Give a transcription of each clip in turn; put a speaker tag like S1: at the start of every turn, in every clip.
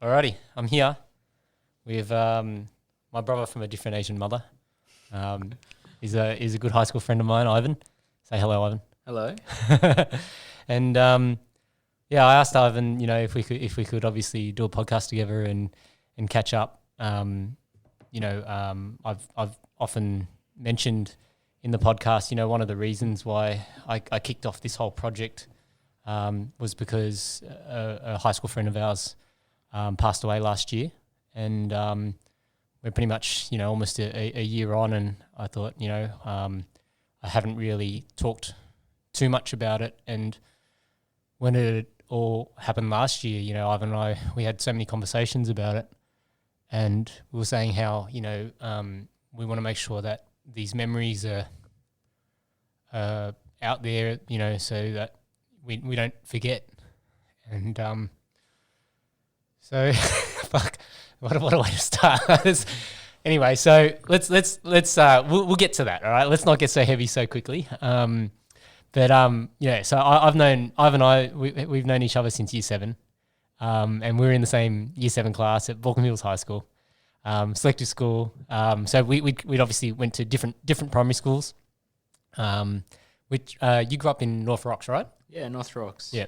S1: Alrighty, I'm here with my brother from a different Asian mother. He's a good high school friend of mine, Ivan. Say hello, Ivan.
S2: Hello.
S1: And I asked Ivan, if we could obviously do a podcast together and catch up. I've often mentioned in the podcast, one of the reasons why I kicked off this whole project was because a high school friend of ours passed away last year, and we're pretty much almost a year on, and I thought I haven't really talked too much about it. And when it all happened last year, Ivan and I, we had so many conversations about it, and we were saying how we want to make sure that these memories are out there, so that we don't forget. And so fuck, what a way to start. Anyway, so let's we'll get to that. All right, let's not get so heavy so quickly. So I've known Ivan and I, we've known each other since year 7, and we were in the same year 7 class at Balkan Hills High School, selective school. So we'd obviously went to different primary schools. Which you grew up in North Rocks, right?
S2: Yeah, North Rocks.
S1: Yeah.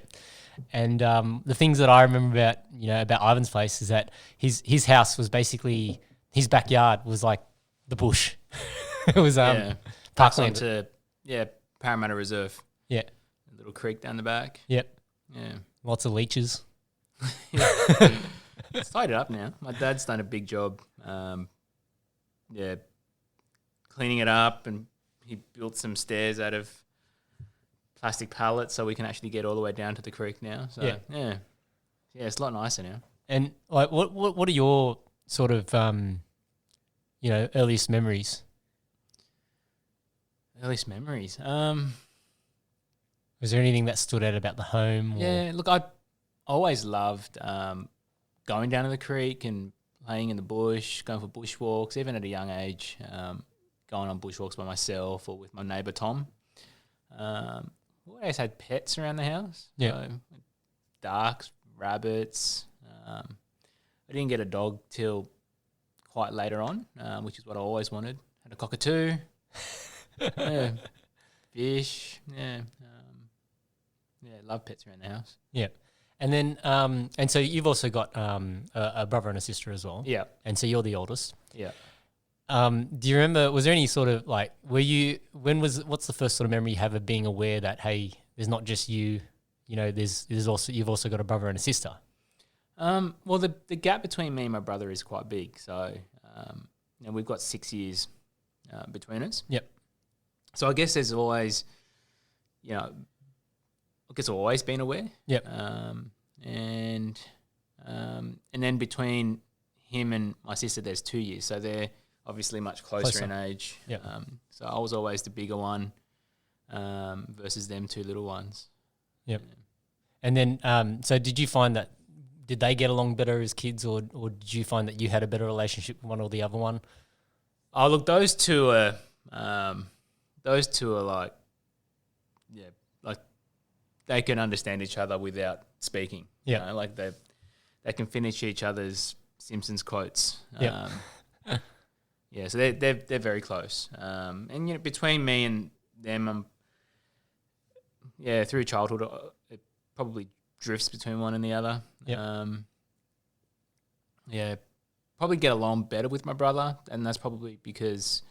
S1: And the things that I remember about Ivan's place is that his house was basically, his backyard was like the bush. It was
S2: parkland to Parramatta Reserve.
S1: Yeah.
S2: A little creek down the back.
S1: Yep.
S2: Yeah.
S1: Lots of leeches.
S2: It's tied it up now. My dad's done a big job. Cleaning it up, and he built some stairs out of plastic pallets so we can actually get all the way down to the creek now. So yeah, it's a lot nicer now.
S1: And like, what are your sort of earliest memories?
S2: Earliest memories.
S1: Was there anything that stood out about the home?
S2: Yeah, look, I always loved going down to the creek and playing in the bush, going for bushwalks, even at a young age, going on bushwalks by myself or with my neighbour Tom. We always had pets around the house.
S1: Yeah.
S2: So, ducks, rabbits. I didn't get a dog till quite later on, which is what I always wanted. Had a cockatoo. Fish. Love pets around the house.
S1: Yeah. And then, and so you've also got a brother and a sister as well.
S2: Yeah.
S1: And so you're the oldest.
S2: Yeah.
S1: Do you remember, was there any sort of like, what's the first sort of memory you have of being aware that, hey, there's not just you, there's also, you've also got a brother and a sister?
S2: Well, the gap between me and my brother is quite big. So, we've got 6 years between us.
S1: Yep.
S2: So I guess there's always, always been aware.
S1: Yep.
S2: And then between him and my sister, there's 2 years. So they're obviously much closer in age.
S1: Yep.
S2: So I was always the bigger one versus them 2 little ones.
S1: Yep. Yeah. And then, so did you find that, did they get along better as kids, or did you find that you had a better relationship with one or the other one?
S2: Oh, look, those two are like, like they can understand each other without speaking.
S1: Yeah.
S2: Like they can finish each other's Simpsons quotes.
S1: Yeah.
S2: So they're very close. And between me and them, through childhood, it probably drifts between one and the other.
S1: Yep.
S2: Probably get along better with my brother, and that's probably because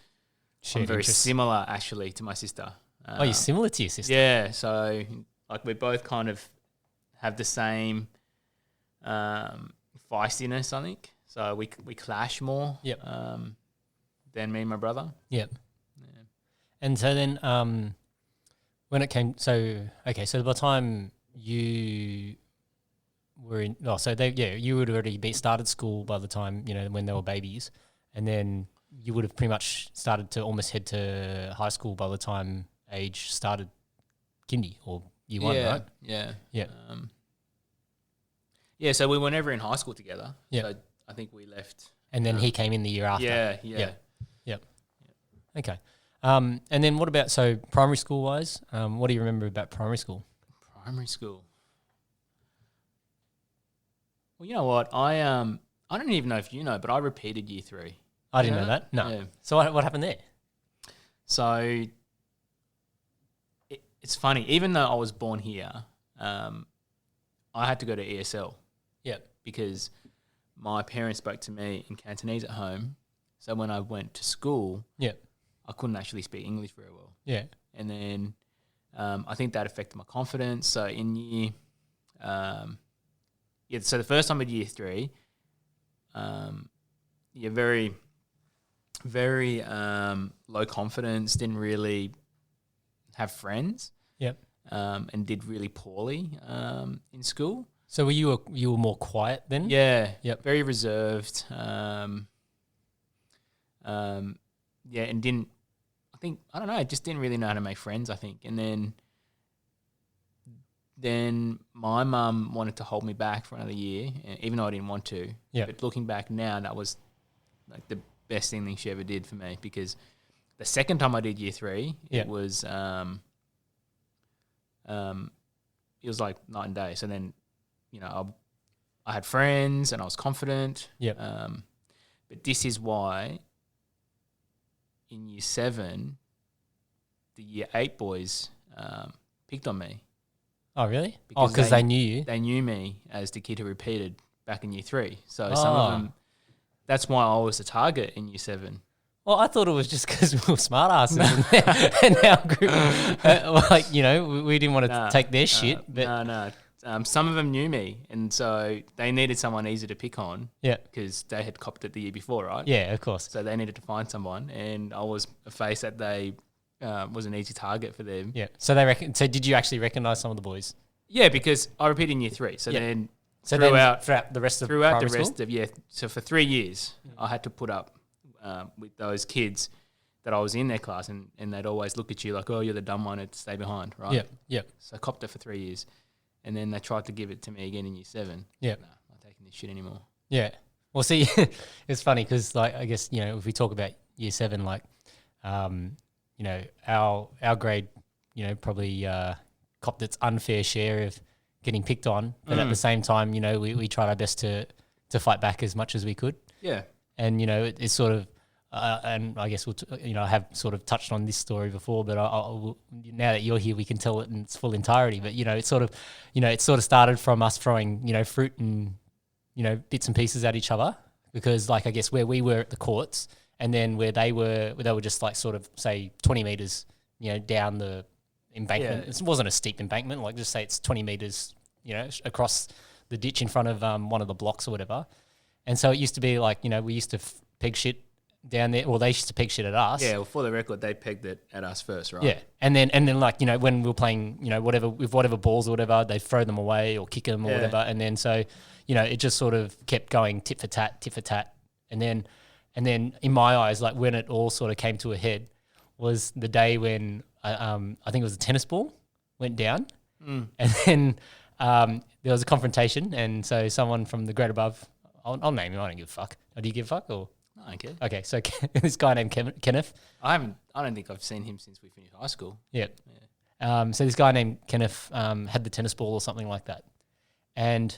S2: I'm very similar actually to my sister.
S1: You're similar to your sister?
S2: Yeah, so like we both kind of have the same feistiness, I think. So we clash more.
S1: Yep.
S2: Than me and my brother.
S1: Yep.
S2: Yeah.
S1: And so then, when it came, so by the time you were in, you would already started school by the time, when they were babies, and then you would have pretty much started to almost head to high school by the time age started kindy or year 1, right?
S2: Yeah.
S1: Yeah.
S2: So we were never in high school together.
S1: Yeah.
S2: So I think we left.
S1: And then he came in the year after.
S2: Yeah.
S1: Yep. Okay. And then what about, so primary school wise, what do you remember about primary school?
S2: Primary school. Well, you know what? I don't even know if you know, but I repeated year 3.
S1: I didn't know that. No.
S2: Yeah.
S1: So what happened there?
S2: So it's funny. Even though I was born here, I had to go to ESL.
S1: Yep.
S2: Because my parents spoke to me in Cantonese at home. So when I went to school,
S1: Yep.
S2: I couldn't actually speak English very well.
S1: Yeah.
S2: And then I think that affected my confidence. So in year, so the first time I did year 3, very, very low confidence, didn't really have friends.
S1: Yep.
S2: And did really poorly in school.
S1: So were you more quiet then?
S2: Yeah.
S1: Yep.
S2: Very reserved. And didn't. I don't know. I just didn't really know how to make friends. I think, and then my mum wanted to hold me back for another year, even though I didn't want to.
S1: Yeah.
S2: But looking back now, that was like the best thing she ever did for me, because the second time I did year 3,
S1: Yeah.
S2: it was like night and day. So then, I had friends and I was confident.
S1: Yep.
S2: But this is why in year 7, the year 8 boys picked on me.
S1: Oh, really?
S2: Because
S1: Because they knew you.
S2: They knew me as the kid who repeated back in year 3. So some of them, that's why I was the target in year 7.
S1: Well, I thought it was just because we were smart asses and our group, we didn't want to take their shit. But
S2: No. Some of them knew me, and so they needed someone easy to pick on.
S1: Yeah.
S2: Because they had copped it the year before, right?
S1: Yeah, of course.
S2: So they needed to find someone, and I was a face that they was an easy target for them.
S1: Yeah. So So did you actually recognise some of the boys?
S2: Yeah, because I repeated in year 3. So
S1: Yeah.
S2: then
S1: Throughout the rest of
S2: throughout the
S1: primary
S2: rest
S1: school?
S2: of So for 3 years, I had to put up with those kids that I was in their class, and they'd always look at you like, oh, you're the dumb one, and stay behind, right?
S1: Yeah. Yeah.
S2: So I copped it for 3 years, and then they tried to give it to me again in year 7.
S1: Yeah.
S2: No, I'm not taking this shit anymore.
S1: Yeah. Well, see, it's funny because, I guess, if we talk about year 7, our grade, probably copped its unfair share of getting picked on. But at the same time, we tried our best to fight back as much as we could.
S2: Yeah.
S1: And, it's sort of, and I guess I have sort of touched on this story before, but now that you're here, we can tell it in its full entirety. But, it sort of started from us throwing, fruit and, bits and pieces at each other, because I guess where we were at the courts and then where they were just sort of say 20 meters, down the embankment.
S2: Yeah.
S1: It wasn't a steep embankment, just say it's 20 meters, across the ditch in front of one of the blocks or whatever. And so it used to be we used to peg shit down there, or they used to peg shit at us.
S2: Yeah, well, for the record, they pegged it at us first, right?
S1: Yeah, and then when we were playing, whatever balls or whatever, they'd throw them away or kick them or whatever, and then so it just sort of kept going tit for tat, and then in my eyes, when it all sort of came to a head, was the day when I think it was a tennis ball went down, and then there was a confrontation, and so someone from the grade above, I'll name him, I don't give a fuck. Do you give a fuck or?
S2: Okay.
S1: Okay, so this guy named Kenneth.
S2: I don't think I've seen him since we finished high school.
S1: Yeah. So this guy named Kenneth had the tennis ball or something like that. And,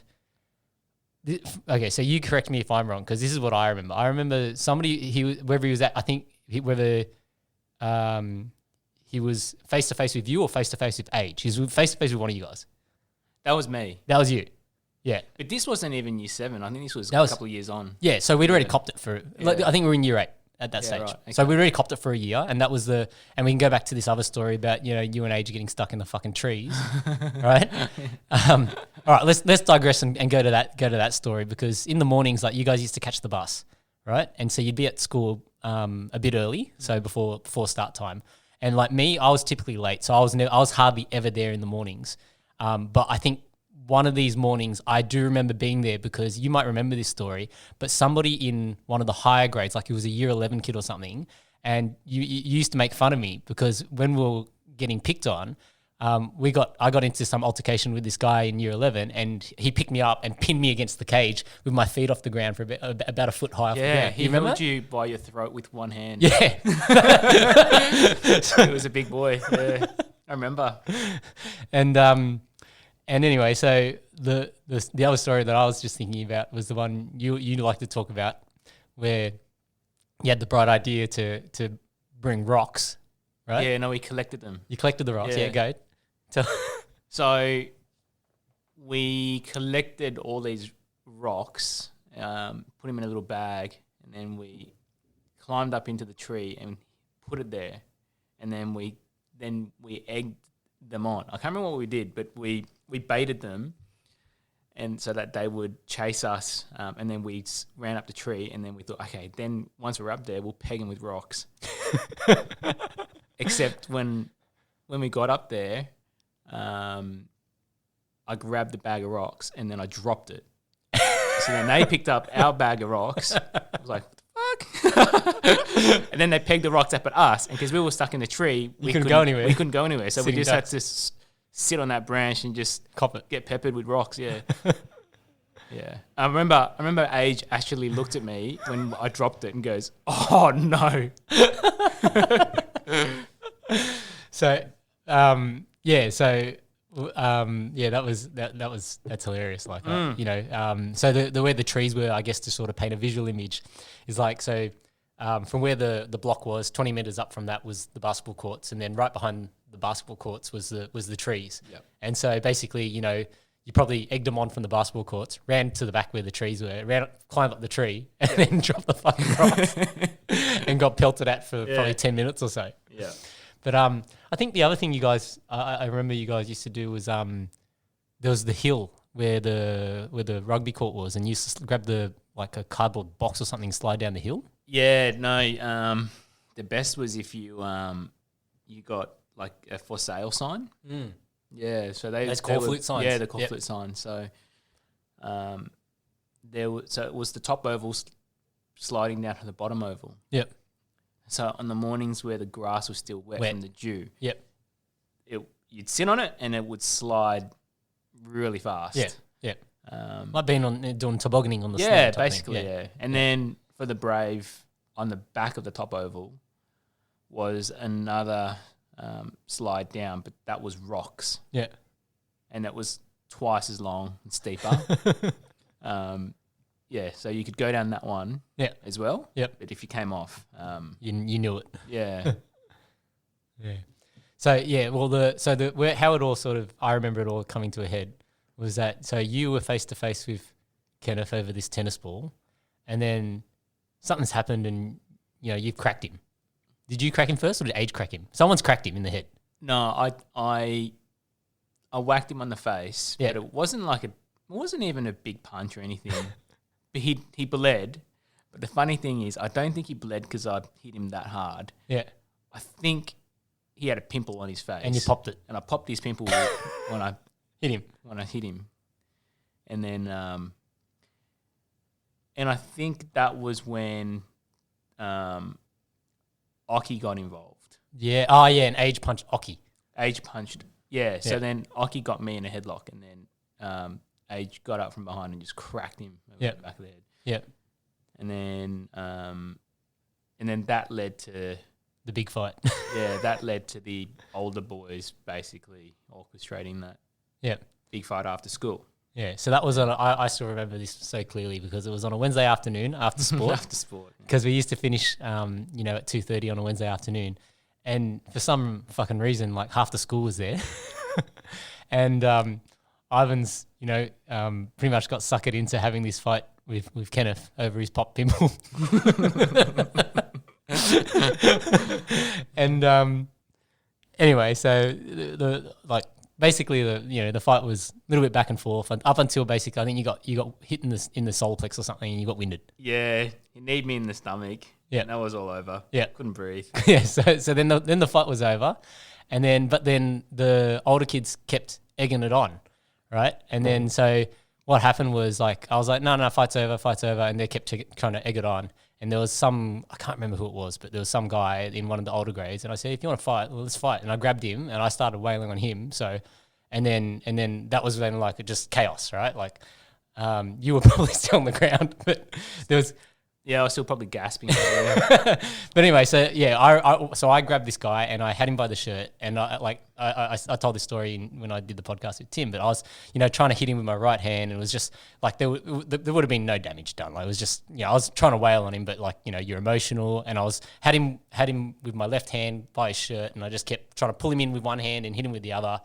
S1: so you correct me if I'm wrong, because this is what I remember. I remember somebody, wherever he was at, I think whether he was face-to-face with you or face-to-face with Age. He was face-to-face with one of you guys.
S2: That was me.
S1: That was you. Yeah.
S2: But this wasn't even year 7. I think this was a couple of years on.
S1: Yeah, so we'd already copped it for, I think we were in year 8 at that stage.
S2: Right, okay.
S1: So we'd already copped it for a year, and that was and we can go back to this other story about, you and Age getting stuck in the fucking trees, right? All right, let's digress and go to that story, because in the mornings, you guys used to catch the bus, right? And so you'd be at school a bit early, so before start time. And me, I was typically late, so I was hardly ever there in the mornings. But I think one of these mornings, I do remember being there, because you might remember this story, but somebody in one of the higher grades, it was a year 11 kid or something, and you used to make fun of me because when we were getting picked on, I got into some altercation with this guy in year 11, and he picked me up and pinned me against the cage with my feet off the ground for about a foot high off the ground.
S2: Yeah, he held you by your throat with one hand.
S1: Yeah.
S2: He was a big boy. Yeah, I remember.
S1: And And anyway, so the other story that I was just thinking about was the one you like to talk about, where you had the bright idea to bring rocks, right?
S2: Yeah, no, we collected them.
S1: You collected the rocks. Yeah, go.
S2: So we collected all these rocks, put them in a little bag, and then we climbed up into the tree and put it there, and then we egged them on. I can't remember what we did, but we baited them, and so that they would chase us, and then we ran up the tree, and then we thought, okay, then once we're up there, we'll peg them with rocks. Except when we got up there, I grabbed the bag of rocks and then I dropped it. So then they picked up our bag of rocks. I was like, what the fuck? And then they pegged the rocks up at us. And because we were stuck in the tree, we couldn't go anywhere. We couldn't go anywhere. So we just had to sit on that branch and just
S1: cop it,
S2: get peppered with rocks. Yeah. Yeah. I remember Age actually looked at me when I dropped it and goes, oh no.
S1: So, that's hilarious. Like, so the where the trees were, I guess, to sort of paint a visual image, is like, so from where the block was, 20 meters up from that was the basketball courts, and then right behind the basketball courts was the trees.
S2: Yep.
S1: And so basically, you probably egged them on from the basketball courts, ran to the back where the trees were, climbed up the tree, and then dropped the fucking rocks and got pelted at for probably 10 minutes or so.
S2: Yeah.
S1: But I think the other thing you guys, I remember you guys used to do was there was the hill where the rugby court was, and you used to grab a cardboard box or something, slide down the hill.
S2: Yeah, no. The best was if you got like a for sale sign.
S1: Mm.
S2: Yeah, so
S1: those flute signs.
S2: Yeah, the flute signs. So, so it was the top oval sliding down to the bottom oval.
S1: Yep.
S2: So on the mornings where the grass was still wet from the dew,
S1: yep,
S2: you'd sit on it and it would slide really fast.
S1: Yeah, yeah. Like being doing tobogganing on the snow.
S2: Yeah, basically, yeah. And then for the Brave, on the back of the top oval was another slide down, but that was rocks.
S1: Yeah.
S2: And it was twice as long and steeper. Yeah, so you could go down that one as well.
S1: Yep.
S2: But if you came off,
S1: you knew it.
S2: Yeah.
S1: Yeah. So how it all sort of, I remember it all coming to a head was that, so you were face to face with Kenneth over this tennis ball, and then something's happened and you've cracked him. Did you crack him first, or did Age crack him? Someone's cracked him in the head.
S2: No, I whacked him on the face, but it wasn't even a big punch or anything. But he bled. But the funny thing is, I don't think he bled because I hit him that hard.
S1: Yeah.
S2: I think he had a pimple on his face.
S1: And you popped it.
S2: And I popped his pimple when I
S1: hit him.
S2: And then and I think that was when Oki got involved.
S1: Yeah. Oh, yeah, and Age punched Oki.
S2: Age punched. Yeah, so then Oki got me in a headlock, and then Age got up from behind and just cracked him over the back of the head.
S1: Yeah.
S2: And then that led to
S1: the big fight.
S2: Yeah, that led to the older boys basically orchestrating that big fight after school.
S1: Yeah, so that was I still remember this so clearly because it was on a Wednesday afternoon after sport.
S2: After sport.
S1: Because we used to finish, at 2:30 on a Wednesday afternoon. And for some fucking reason, like half the school was there. And Ivan's, pretty much got suckered into having this fight with Kenneth over his pop pimple. And anyway, so basically the fight was a little bit back and forth, and up until basically I think you got hit in the solar plex or something, and you got winded.
S2: Yeah, he kneed me in the stomach.
S1: Yeah,
S2: and that was all over.
S1: Yeah,
S2: couldn't breathe.
S1: Yeah, so then the fight was over, and then the older kids kept egging it on, right? And then so what happened was I was like, no, fight's over, and they kept trying to egg it on. And there was I can't remember who it was, but there was some guy in one of the older grades, and I said, if you want to fight, well, let's fight. And I grabbed him and I started wailing on him. So, and then that was then just chaos, right? You were probably still on the ground, but there was
S2: Yeah, I was still probably gasping.
S1: But anyway, so yeah, I grabbed this guy and I had him by the shirt, and I told this story when I did the podcast with Tim, but I was trying to hit him with my right hand, and it was just like there would have been no damage done. Like it was just I was trying to wail on him, but like you're emotional, and I had him with my left hand by his shirt, and I just kept trying to pull him in with one hand and hit him with the other,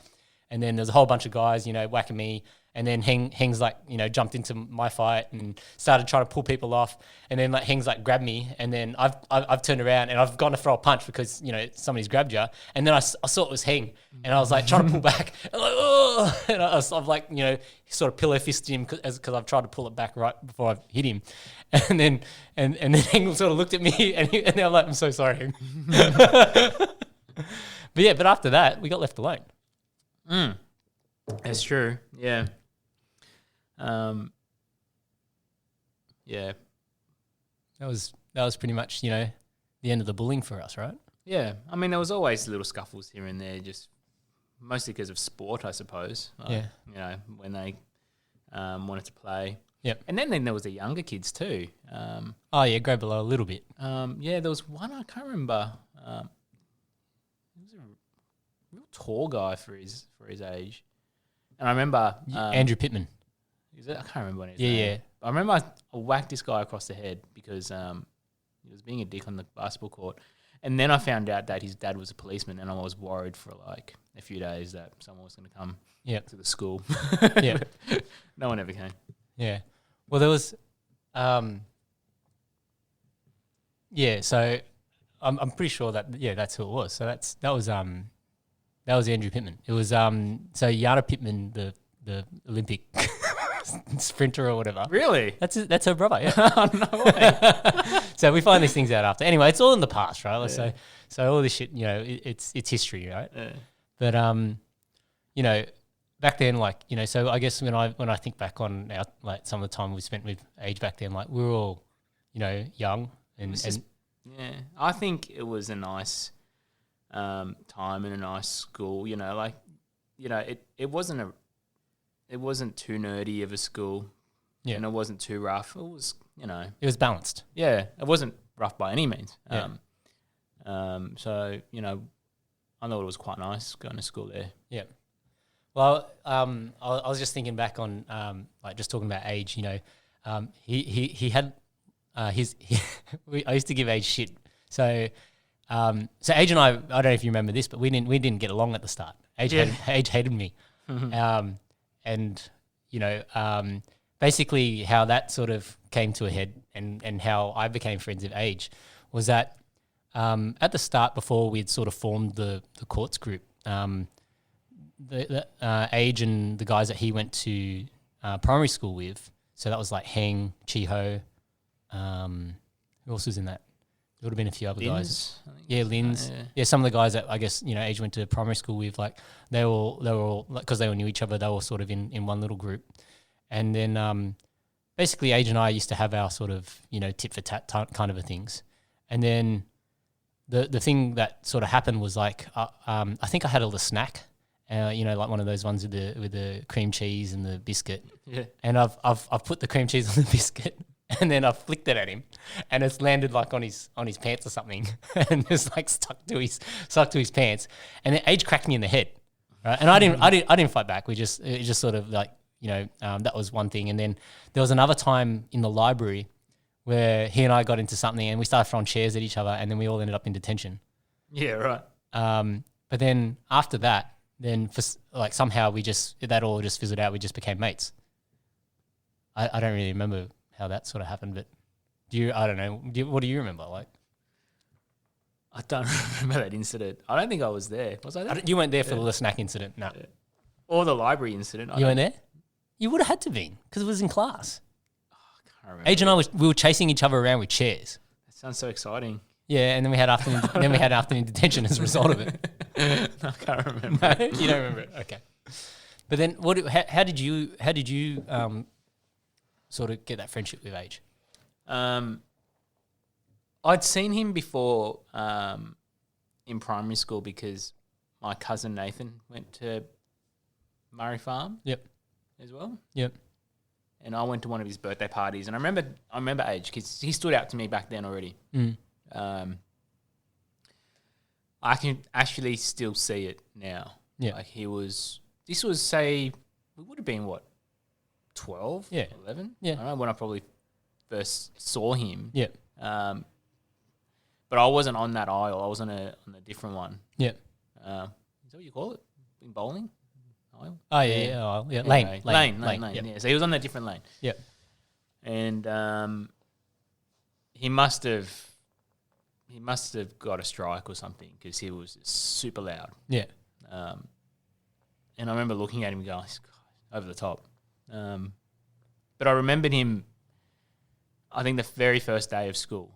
S1: and then there's a whole bunch of guys whacking me. And then Heng's like, jumped into my fight and started trying to pull people off. And then like Heng's like grabbed me, and then I've turned around and I've gone to throw a punch because somebody's grabbed you. And then I saw it was Heng, and I was like trying to pull back, and I'm like, oh, and I've like sort of pillow fisted him because I've tried to pull it back right before I hit him. And then Heng sort of looked at me, and then I'm like, I'm so sorry, Heng. But after that we got left alone.
S2: That's true. Yeah. Yeah.
S1: That was pretty much, the end of the bullying for us, right?
S2: Yeah. I mean, there was always little scuffles here and there, just mostly because of sport, I suppose. Like,
S1: yeah.
S2: When they wanted to play.
S1: Yep.
S2: And then there was the younger kids too.
S1: Oh, yeah, grade below a little bit.
S2: Yeah, there was one, I can't remember. He was a real tall guy for his age. And I remember...
S1: Andrew Pittman.
S2: Is it? I can't remember what his
S1: name.
S2: Yeah. I remember I whacked this guy across the head because he was being a dick on the basketball court. And then I found out that his dad was a policeman, and I was worried for like a few days that someone was going to come to the school.
S1: Yeah.
S2: No one ever came.
S1: Yeah. Well, there was... yeah, so I'm pretty sure that's who it was. So that was Andrew Pittman. It was so Yana Pittman, the Olympic sprinter or whatever.
S2: Really?
S1: That's her brother. Yeah.
S2: Oh, no way.
S1: So we find these things out after. Anyway, it's all in the past, right? Yeah. So all this shit, it's history, right?
S2: Yeah.
S1: But back then, like so I guess when I think back on like some of the time we spent with age back then, like we were all young and
S2: I think it was a nice time in a nice school. It wasn't too nerdy of a school. Yeah. And it wasn't too rough. It was,
S1: it was balanced.
S2: Yeah. It wasn't rough by any means.
S1: Yeah.
S2: So, I thought it was quite nice going to school there.
S1: Yeah. Well, I was just thinking back on, like just talking about age, he had I used to give Age shit. So Age and I don't know if you remember this, but we didn't get along at the start. Age hated me. And basically how that sort of came to a head and how I became friends with Age was that at the start, before we'd sort of formed the courts group, the Age and the guys that he went to primary school with, so that was like Heng, Chiho, who else was in that? There would have been a few other guys. Yeah, Linz. Yeah, some of the guys that I guess Age went to primary school with, like they were all because they all knew each other. They were sort of in one little group, and then basically Age and I used to have our sort of tit for tat kind of a things, and then the thing that sort of happened was like I think I had a little snack, like one of those ones with the cream cheese and the biscuit.
S2: Yeah.
S1: And I've put the cream cheese on the biscuit. And then I flicked it at him, and it's landed like on his pants or something, and it's like stuck to his pants. And then Age cracked me in the head, right? And I didn't fight back. It just sort of like that was one thing. And then there was another time in the library where he and I got into something, and we started throwing chairs at each other, and then we all ended up in detention.
S2: Yeah, right.
S1: But then after that, somehow that all just fizzled out. We just became mates. I don't really remember how that sort of happened, but I don't know. What do you remember? Like,
S2: I don't remember that incident. I don't think I was there. Was I there?
S1: You weren't there for the snack incident, no. Yeah.
S2: Or the library incident.
S1: You weren't there? You would have had to be, because it was in class.
S2: Oh, I can't remember.
S1: Age and I we were chasing each other around with chairs.
S2: That sounds so exciting.
S1: Yeah, and then we had afternoon detention as a result of it.
S2: I can't remember.
S1: No, you don't remember it. Okay. But then how did you sort of get that friendship with Age?
S2: I'd seen him before in primary school because my cousin Nathan went to Murray Farm.
S1: Yep.
S2: As well.
S1: Yep.
S2: and I went to one of his birthday parties, and I remember age because he stood out to me back then already. I can actually still see it now.
S1: Yeah.
S2: Like this was say, we would have been what, 12,
S1: Yeah.
S2: 11?
S1: Yeah.
S2: I don't know when I probably first saw him.
S1: Yeah.
S2: But I wasn't on that aisle. I was on a different one.
S1: Yeah.
S2: Is that what you call it? In bowling? Aisle?
S1: Oh, yeah. Yeah.
S2: Anyway,
S1: Lane.
S2: lane.
S1: Yep.
S2: Yeah. So he was on a different lane.
S1: Yeah.
S2: And he must have got a strike or something because he was super loud.
S1: Yeah.
S2: And I remember looking at him going, over the top. But I remembered him, I think the very first day of school.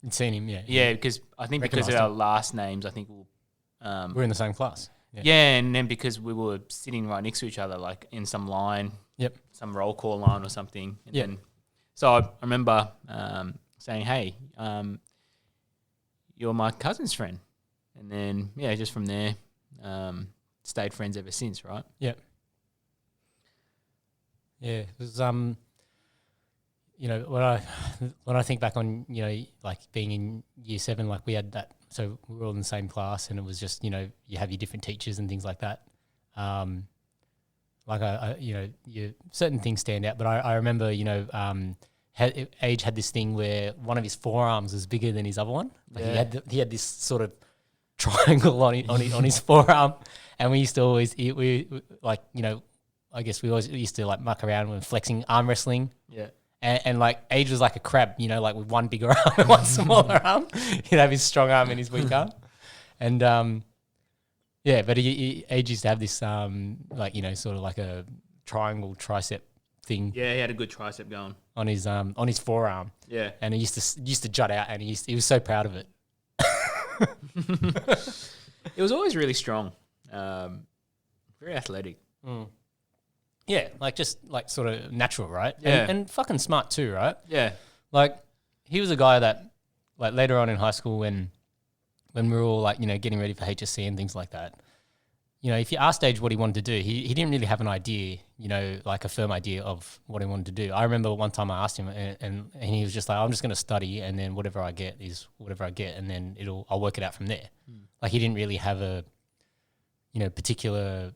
S1: You'd seen him, yeah.
S2: Yeah, because I think because of our last names, I think
S1: we're in the same class.
S2: Yeah, and then because we were sitting right next to each other, like in some line, some roll call line or something. And then, so I remember saying, hey, you're my cousin's friend. And then, just from there, stayed friends ever since, right?
S1: Yeah. Yeah, it was, when I think back on, like being in year 7, like we had that, so we were all in the same class and it was just, you have your different teachers and things like that. Certain things stand out, but I remember, Age had this thing where one of his forearms was bigger than his other one. Like he had this sort of triangle on his forearm, and we used to always I guess we always used to like muck around when flexing arm wrestling.
S2: Yeah.
S1: And like Age was like a crab, like with one bigger arm and one smaller arm. He'd have his strong arm and his weak arm. And but Age used to have this sort of like a triangle tricep thing.
S2: Yeah, he had a good tricep going
S1: on his forearm.
S2: Yeah.
S1: And it used to jut out, and he was so proud of it.
S2: It was always really strong. Very athletic.
S1: Yeah, like just like sort of natural, right?
S2: Yeah.
S1: And fucking smart too, right?
S2: Yeah.
S1: Like he was a guy that like later on in high school when we were all like, getting ready for HSC and things like that, if you asked Age what he wanted to do, he didn't really have an idea, like a firm idea of what he wanted to do. I remember one time I asked him and he was just like, I'm just going to study and then whatever I get is whatever I get and then I'll work it out from there. Like he didn't really have a, particular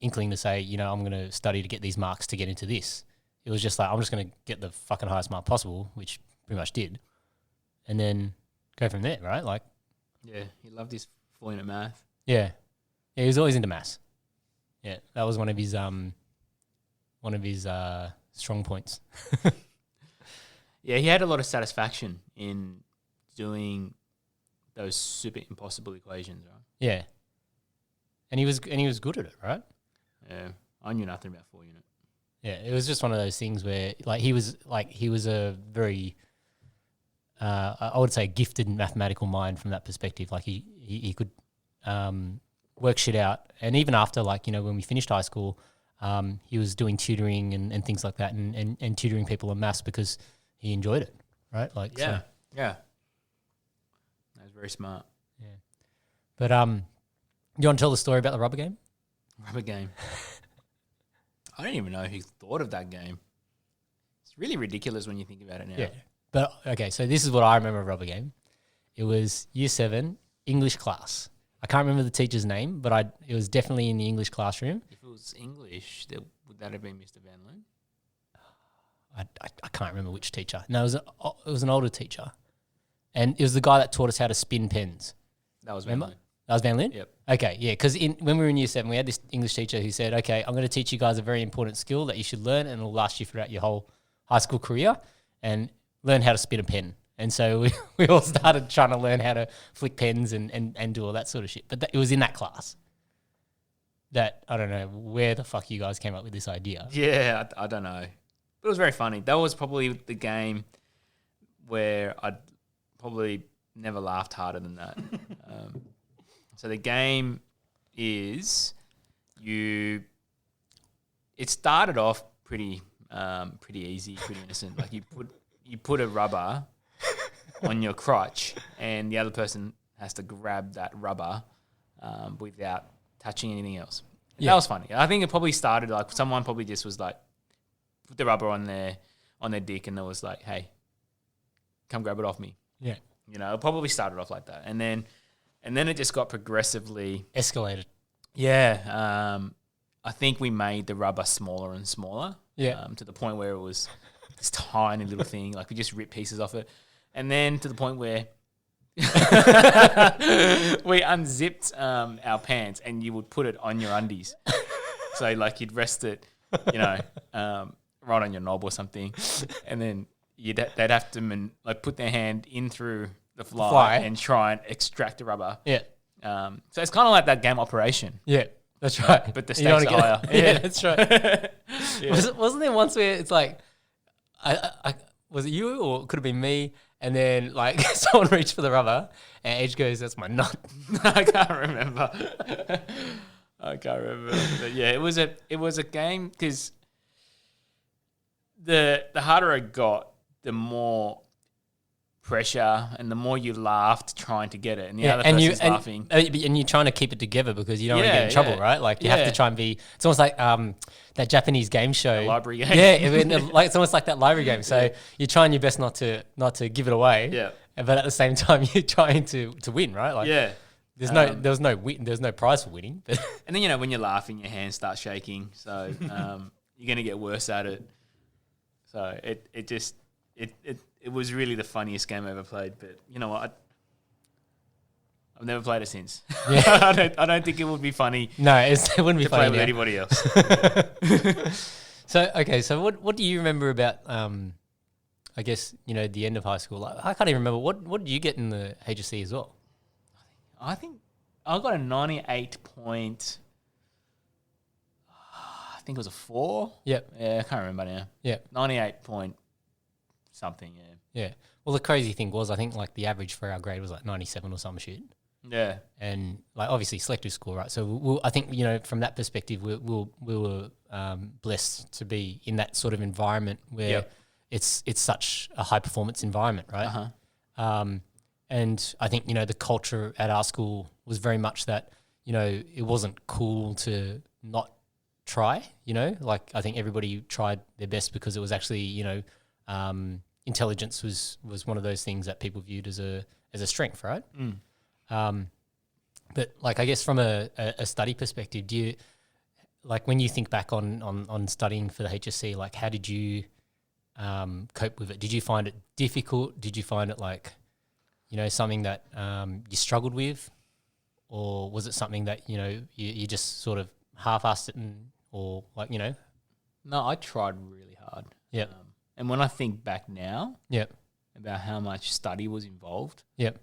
S1: inkling to say, I'm going to study to get these marks to get into this. It was just like, I'm just going to get the fucking highest mark possible, which pretty much did. And then go from there, right? Like,
S2: yeah, he loved his 4-unit math.
S1: Yeah. Yeah, he was always into maths. Yeah, that was one of his strong points.
S2: Yeah, he had a lot of satisfaction in doing those super impossible equations, right?
S1: Yeah. And he was good at it, right?
S2: Yeah. I knew nothing about 4-unit.
S1: Yeah, it was just one of those things where he was a very I would say gifted mathematical mind from that perspective. Like he could work shit out. And even after when we finished high school, he was doing tutoring and things like that and tutoring people in maths because he enjoyed it, right?
S2: Yeah. That was very smart.
S1: Yeah. But you want to tell the story about the rubber game?
S2: Rubber game. I don't even know who thought of that game. It's really ridiculous when you think about it now.
S1: Yeah. But, okay, so this is what I remember of rubber game. It was year 7, English class. I can't remember the teacher's name, but it was definitely in the English classroom.
S2: If it was English, would that have been Mr. Van Loon?
S1: I can't remember which teacher. No, it was an older teacher. And it was the guy that taught us how to spin pens.
S2: That was Van Loon.
S1: That was Van Loon?
S2: Yep.
S1: Okay, yeah, because when we were in year 7, we had this English teacher who said, okay, I'm going to teach you guys a very important skill that you should learn and it'll last you throughout your whole high school career, and learn how to spin a pen. And so we all started trying to learn how to flick pens and do all that sort of shit. But it was in that class that, I don't know where the fuck you guys came up with this idea.
S2: Yeah, I don't know. But it was very funny. That was probably the game where I'd probably never laughed harder than that. So the game is it started off pretty easy, pretty innocent. Like you put a rubber on your crotch and the other person has to grab that rubber without touching anything else. Yeah. That was funny. I think it probably started like someone probably just was like put the rubber on their dick, and it was like, hey, come grab it off me.
S1: Yeah.
S2: You know, it probably started off like that, and then it just got progressively
S1: Escalated.
S2: Yeah, I think we made the rubber smaller and smaller.
S1: Yeah.
S2: To the point where it was this tiny little thing, like we just ripped pieces off it, and then to the point where we unzipped our pants, and you would put it on your undies. So like you'd rest it, you know, right on your knob or something, and then they'd have to put their hand in through the fly and try and extract the rubber.
S1: Yeah.
S2: So it's kind of like that game Operation.
S1: Yeah, that's right.
S2: But the stakes are higher.
S1: Yeah, that's right. Wasn't there once where it's like, I was it you or it could have been me? And then like someone reached for the rubber and Edge goes, "That's my nut."
S2: I can't remember. But yeah, it was a game because the harder it got, the more pressure and the more you laughed trying to get it, and the other person's laughing.
S1: And you're trying to keep it together because you don't want to get in trouble, right? Like you have to try and be. It's almost like that Japanese game show,
S2: the library game.
S1: Yeah, like it's almost like that library game. So you're trying your best not to give it away.
S2: Yeah.
S1: But at the same time, you're trying to win, right? Like there's no prize for winning. But
S2: and then when you're laughing, your hands start shaking. So you're gonna get worse at it. So it was really the funniest game I ever played. But you know what? I've never played it since. Yeah. I don't think it would be funny.
S1: No, it wouldn't be
S2: to
S1: funny
S2: play with anybody else.
S1: So what do you remember about? I guess the end of high school. Like, I can't even remember what did you get in the HSC as well?
S2: I think I got a 98 point. I think it was a 4.
S1: Yep.
S2: Yeah, I can't remember now.
S1: Yeah.
S2: 98 point something. Yeah.
S1: Yeah. Well, the crazy thing was, I think like the average for our grade was like 97 or some shit.
S2: Yeah.
S1: And like obviously selective school, right? So I think from that perspective, we were blessed to be in that sort of environment where it's such a high performance environment, right?
S2: Uh-huh.
S1: And I think the culture at our school was very much that it wasn't cool to not try. Like I think everybody tried their best because it was actually intelligence was one of those things that people viewed as a strength, right? But like I guess from a study perspective, do you like when you think back on studying for the HSC, like how did you cope with it? Did you find it difficult? Did you find it like something that you struggled with, or was it something that you just sort of half-assed it or like
S2: No, I tried really hard.
S1: Yeah.
S2: And when I think back now,
S1: Yep.
S2: about how much study was involved,
S1: Yep.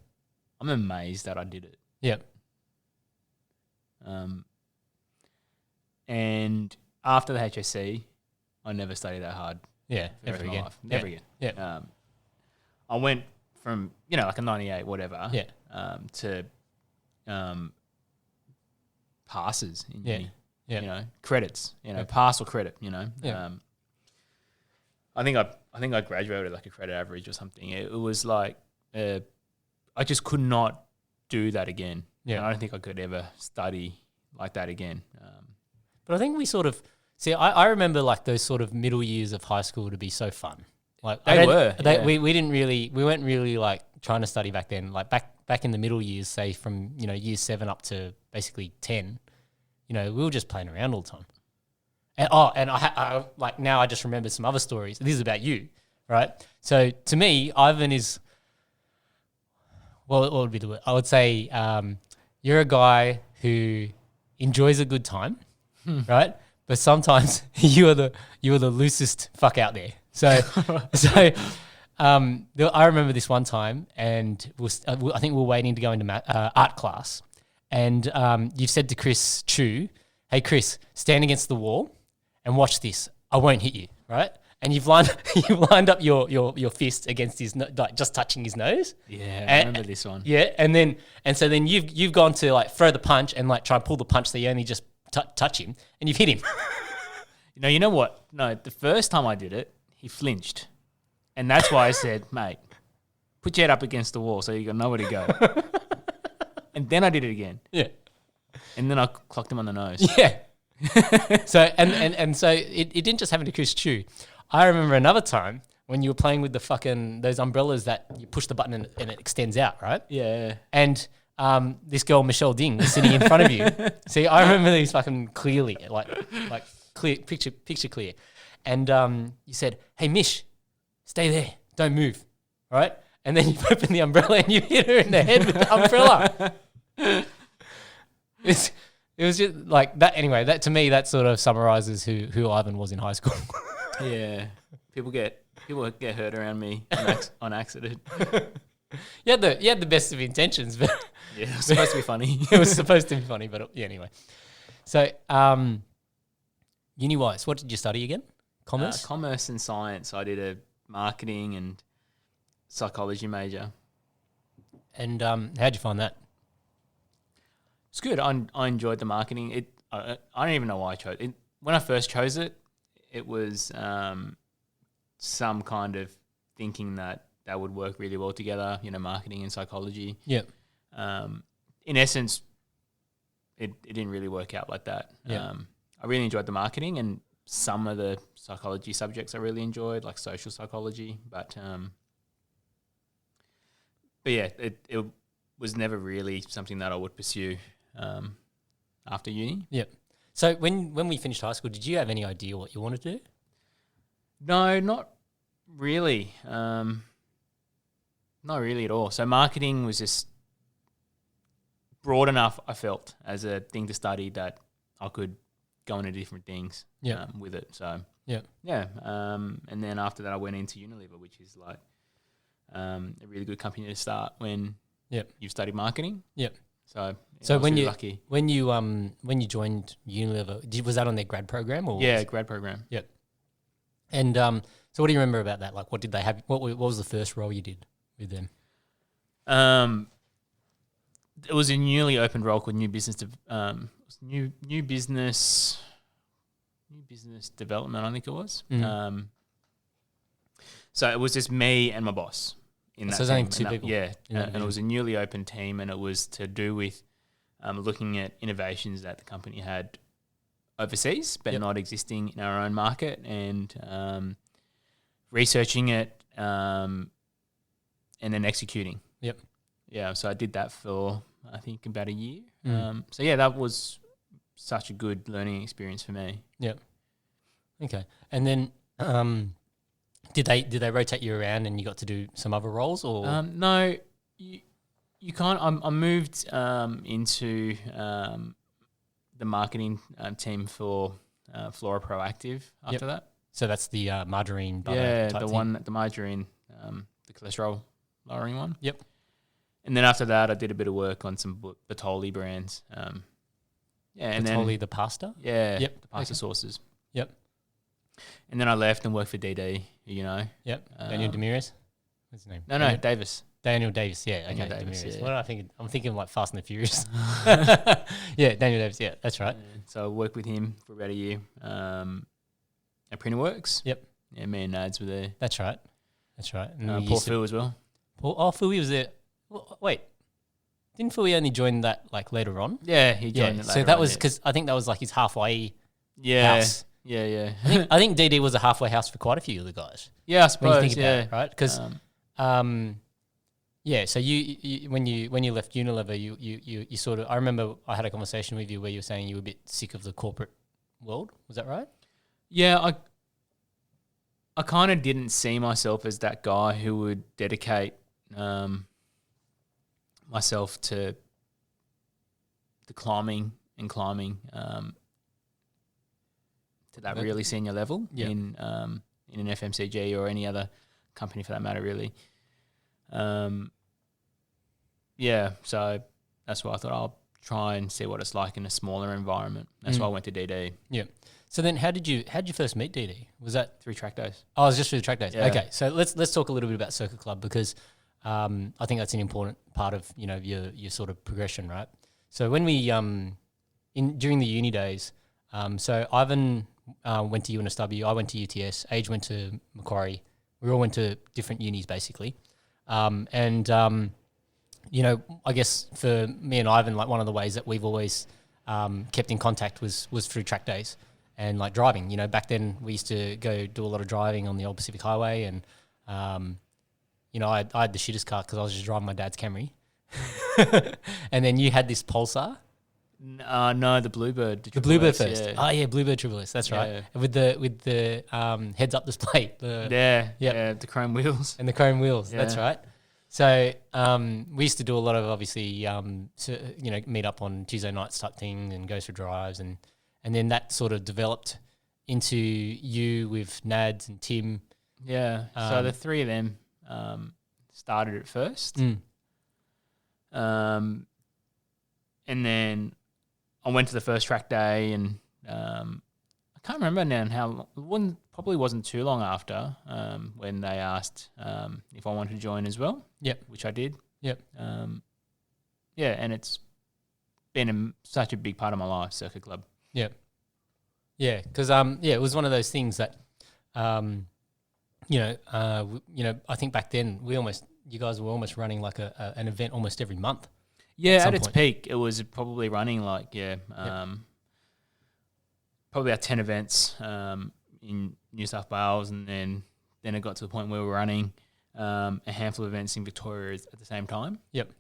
S2: I'm amazed that I did it.
S1: Yep.
S2: And after the HSC, I never studied that hard.
S1: Yeah.
S2: For the rest
S1: Never
S2: of my
S1: again.
S2: life. Never again.
S1: Yeah.
S2: I went from like a 98 whatever.
S1: Yeah.
S2: To passes in
S1: Yeah.
S2: uni.
S1: Yeah.
S2: Credits. Pass or credit.
S1: Yeah.
S2: I think I graduated like a credit average or something. It was like I just could not do that again.
S1: Yeah.
S2: And I don't think I could ever study like that again.
S1: But I think we sort of see. I remember like those sort of middle years of high school to be so fun. Like
S2: They were.
S1: We weren't really like trying to study back then. Like back in the middle years, say from year 7 up to basically 10, we were just playing around all the time. And I like now I just remember some other stories. This is about you, right? So to me, Ivan is. Well, what would be the word? I would say you're a guy who enjoys a good time, right? But sometimes you are the loosest fuck out there. So I remember this one time, and I think we were waiting to go into art class, and you've said to Chris Chu, "Hey Chris, stand against the wall and watch this. I won't hit you, right?" And you've lined up your fist against his like just touching his nose.
S2: Yeah, I remember this one.
S1: Yeah, and so then you've gone to like throw the punch and like try and pull the punch so you only just touch him, and you've hit him.
S2: You know what? No, the first time I did it, he flinched. And that's why I said, mate, put your head up against the wall so you got nowhere to go. And then I did it again.
S1: Yeah.
S2: And then I clocked him on the nose.
S1: Yeah. So and so it didn't just happen to Chris Chu. I remember another time when you were playing with the fucking those umbrellas that you push the button and it extends out, right?
S2: Yeah.
S1: And this girl Michelle Ding was sitting in front of you. See, I remember these fucking clearly, like clear picture clear. And you said, "Hey, Mish, stay there, don't move," right? And then you open the umbrella and you hit her in the head with the umbrella. It was just like that. Anyway, that to me, that sort of summarizes who Ivan was in high school.
S2: Yeah. People get hurt around me on accident.
S1: You had the best of intentions, but
S2: Yeah, it was supposed to be funny.
S1: it was supposed to be funny. But yeah, anyway. So, uni-wise, what did you study again? Commerce?
S2: Commerce and science. I did a marketing and psychology major.
S1: And how'd you find that?
S2: It's good. I enjoyed the marketing. I don't even know why I chose it. When I first chose it, it was some kind of thinking that would work really well together, marketing and psychology.
S1: Yeah.
S2: In essence, it didn't really work out like that.
S1: Yeah.
S2: I really enjoyed the marketing and some of the psychology subjects I really enjoyed, like social psychology. But yeah, it was never really something that I would pursue after uni.
S1: Yeah. So when we finished high school, did you have any idea what you wanted to do?
S2: No, not really. Not really at all. So marketing was just broad enough, I felt, as a thing to study that I could go into different things with it. So yeah. And then after that, I went into Unilever, which is like a really good company to start when you've studied marketing. Yep. So
S1: when
S2: really
S1: you
S2: lucky.
S1: when you joined Unilever, was that on their grad program or
S2: grad program.
S1: Yep. And so what do you remember about that? Like, what did they have? What was the first role you did with them?
S2: It was a newly opened role called new business development, I think it was.
S1: Mm-hmm.
S2: So it was just me and my boss in that.
S1: So there's only two people.
S2: Yeah, and it was a newly opened team, and it was to do with looking at innovations that the company had overseas, but not existing in our own market, and researching it, and then executing.
S1: Yep.
S2: Yeah, so I did that for, I think, about a year. So yeah, that was such a good learning experience for me.
S1: Yep. Okay. And then did they rotate you around and you got to do some other roles or?
S2: No, you can't. I moved into the marketing team for Flora Proactive after that.
S1: So that's the margarine butter type thing.
S2: The margarine, the cholesterol lowering one.
S1: Yep.
S2: And then after that, I did a bit of work on some Bertolli brands. And
S1: Bertolli,
S2: then
S1: the pasta?
S2: Yeah.
S1: Yep.
S2: The pasta sauces.
S1: Yep.
S2: And then I left and worked for DD,
S1: Yep. Daniel Demiris? What's his name?
S2: No, Davis.
S1: Daniel Davis, yeah. Okay,
S2: Daniel Davis,
S1: Demiris.
S2: yeah.
S1: What am I thinking? I'm thinking like Fast and the Furious. Yeah, Daniel Davis, yeah, that's right.
S2: So I worked with him for about a year at Printerworks.
S1: Yep.
S2: Yeah, me and Nads were there.
S1: That's right. And
S2: Paul Phil as well.
S1: Phil was there. Wait, didn't Phil only join that like later on?
S2: Yeah, he joined it later.
S1: So that was because I think that was like his halfway house.
S2: Yeah.
S1: I think DD was a halfway house for quite a few of the guys.
S2: Yeah, I suppose.
S1: When you think about it, right? Because, so you when you left Unilever, you sort of. I remember I had a conversation with you where you were saying you were a bit sick of the corporate world. Was that right?
S2: Yeah, I kind of didn't see myself as that guy who would dedicate myself to climbing to that really senior level in an FMCG or any other company for that matter, really. So that's why I thought I'll try and see what it's like in a smaller environment. That's why I went to DD.
S1: Yeah. So then how did you first meet DD? Was that
S2: through track days?
S1: Oh, it was just through the track days.
S2: Yeah.
S1: Okay. So let's talk a little bit about Circuit Club because I think that's an important part of, your sort of progression, right? So when we during the uni days, so Ivan went to UNSW, I went to UTS, Age went to Macquarie. We all went to different unis basically. I guess for me and Ivan, like one of the ways that we've always kept in contact was through track days. and like driving. You know, back then we used to go do a lot of driving on the old Pacific Highway, and you know, I had the shittest car because I was just driving my dad's Camry. And then you had this Pulsar.
S2: No, the Bluebird.
S1: The Bluebird first.
S2: Yeah.
S1: Oh yeah, Bluebird Triple S. That's right.
S2: Yeah.
S1: With the heads up display.
S2: Yeah, the chrome wheels.
S1: And the chrome wheels.
S2: Yeah.
S1: That's right. So we used to do a lot of obviously you know, meet up on Tuesday nights type thing and go for drives, and then that sort of developed into you with Nads and Tim.
S2: Yeah. So the three of them started it first. And then I went to the first track day, and I can't remember now how long. Probably wasn't too long after when they asked if I wanted to join as well.
S1: Yep.
S2: Which I did.
S1: Yep.
S2: Yeah, and it's been such a big part of my life, Circuit Club.
S1: Yep. Yeah, because it was one of those things that you know, I think back then you guys were almost running like an event almost every month.
S2: Yeah, at its peak, it was probably running like probably about 10 events in New South Wales, and then it got to the point where we were running a handful of events in Victoria at the same time.
S1: Yep.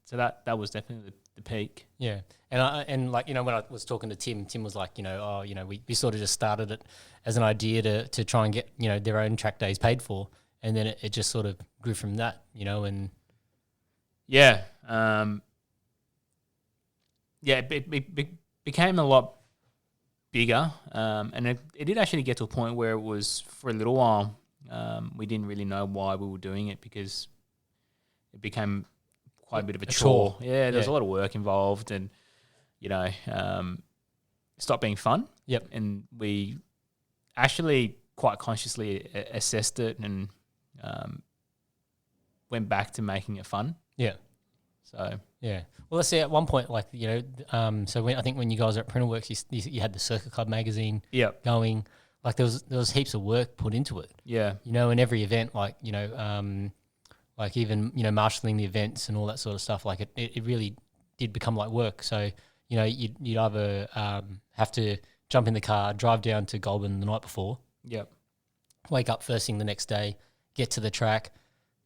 S2: So that was definitely the peak.
S1: Yeah, and like, you know, when I was talking to Tim was like, you know, we sort of just started it as an idea to try and get, you know, their own track days paid for, and then it just sort of grew from that, you know, and
S2: yeah, it became a lot bigger, and it did actually get to a point where it was, for a little while, we didn't really know why we were doing it, because it became quite a bit of a chore. Yeah, there's a lot of work involved, and, you know, stopped being fun.
S1: Yep.
S2: And we actually quite consciously assessed it and went back to making it fun.
S1: Yeah.
S2: So
S1: yeah. Well, let's see. At one point, like, you know, so I think when you guys were at Printerworks, you had the Circuit Club magazine going. Like there was heaps of work put into it.
S2: Yeah.
S1: You know, in every event, like, you know, like even, you know, marshalling the events and all that sort of stuff. Like it really did become like work. So, you know, you'd either have to jump in the car, drive down to Goulburn the night before.
S2: Yep.
S1: Wake up first thing the next day, get to the track,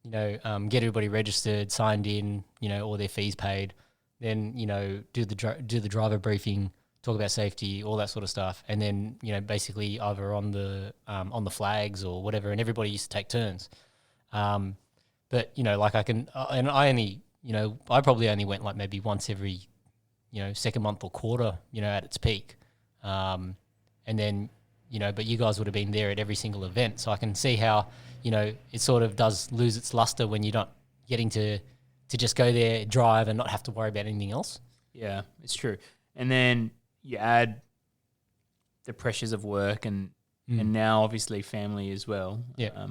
S1: you know, get everybody registered, signed in, you know, all their fees paid. Then, you know, do the driver briefing, talk about safety, all that sort of stuff, and then, you know, basically either on the flags or whatever. And everybody used to take turns. But, you know, like I only, you know, I probably only went like maybe once every, you know, second month or quarter, you know, at its peak. And then, you know, but you guys would have been there at every single event. So I can see how, you know, it sort of does lose its luster when you're not getting to just go there, drive, and not have to worry about anything else.
S2: Yeah, it's true. And then you add the pressures of work and now obviously family as well.
S1: Yeah.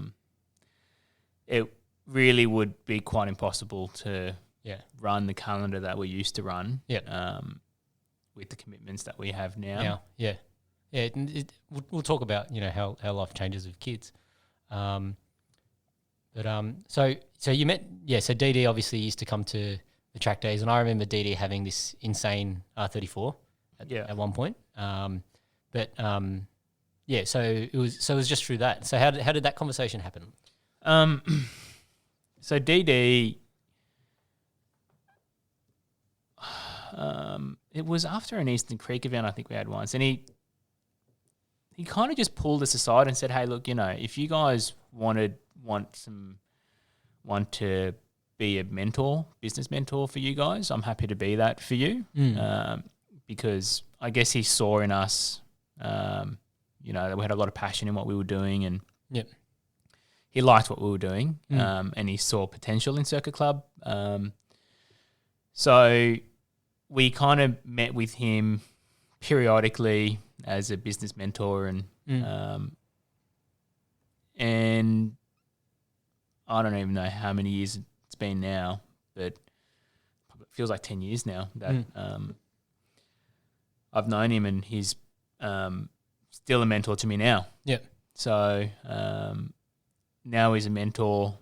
S2: It really would be quite impossible to
S1: Yeah.
S2: run the calendar that we used to run.
S1: Yeah.
S2: With the commitments that we have now.
S1: Yeah. We'll talk about, you know, how life changes with kids. So you met, so DD obviously used to come to the track days, and I remember DD having this insane R34 at one point. So it was just through that. So how did that conversation happen?
S2: So DD, it was after an Eastern Creek event I think we had once, and he kind of just pulled us aside and said, "Hey, look, you know, if you guys want to be a mentor, business mentor for you guys, I'm happy to be that for you." Because I guess he saw in us, you know, that we had a lot of passion in what we were doing, and he liked what we were doing, and he saw potential in Circuit Club. So we kind of met with him periodically as a business mentor, and I don't even know how many years it's been now, but it feels like 10 years now that I've known him, and he's still a mentor to me now.
S1: Yeah.
S2: So now he's a mentor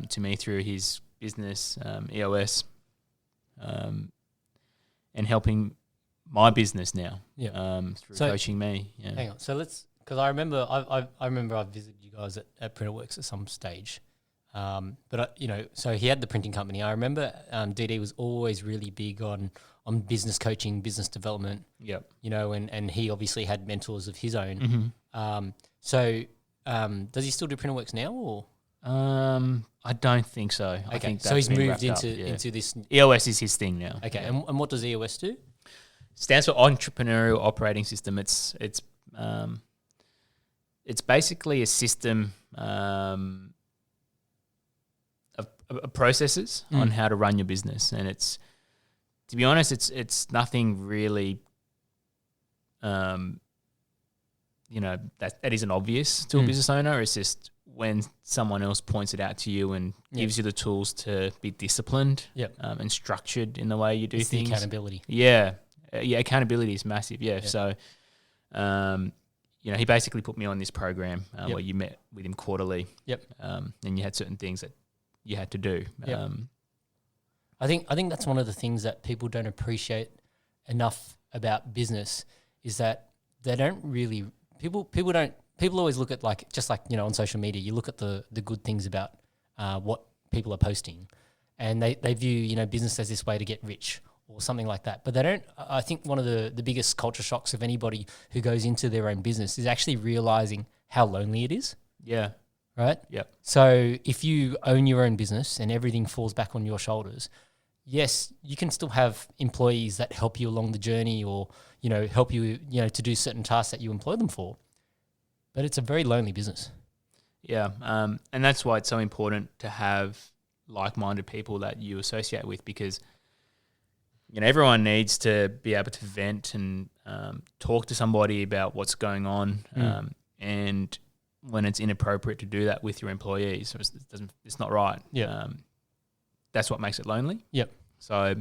S2: to me through his business, EOS, and helping my business now.
S1: Yeah.
S2: Through coaching me. Yeah.
S1: Hang on. So because I remember I visited you guys at Printerworks at some stage. So he had the printing company. I remember DD was always really big on business coaching, business development.
S2: Yep.
S1: And he obviously had mentors of his own.
S2: Mm-hmm.
S1: Does he still do Printerworks now, or?
S2: I don't think so.
S1: Okay,
S2: I think
S1: so he's
S2: been
S1: moved
S2: wrapped
S1: into this.
S2: EOS is his thing now.
S1: Okay, and what does EOS do?
S2: Stands for Entrepreneurial Operating System. It's basically a system of processes on how to run your business, and it's, to be honest, it's nothing really, that isn't obvious to a business owner. It's just when someone else points it out to you and gives you the tools to be disciplined and structured in the way you do
S1: it's
S2: things.
S1: The accountability.
S2: Yeah. Accountability is massive. Yeah. So, he basically put me on this program where you met with him quarterly. Yep. And you had certain things that you had to do.
S1: Yep. I think that's one of the things that people don't appreciate enough about business is that they don't really people always look at on social media, you look at the good things about what people are posting, and they view business as this way to get rich or something like that. But they don't. I think one of the biggest culture shocks of anybody who goes into their own business is actually realizing how lonely it is.
S2: Yeah.
S1: Right?
S2: Yep.
S1: So if you own your own business and everything falls back on your shoulders, yes, you can still have employees that help you along the journey or, help you, to do certain tasks that you employ them for. But it's a very lonely business.
S2: Yeah. And that's why it's so important to have like-minded people that you associate with, because everyone needs to be able to vent and talk to somebody about what's going on. And when it's inappropriate to do that with your employees, it's not right.
S1: Yeah.
S2: That's what makes it lonely.
S1: Yep.
S2: So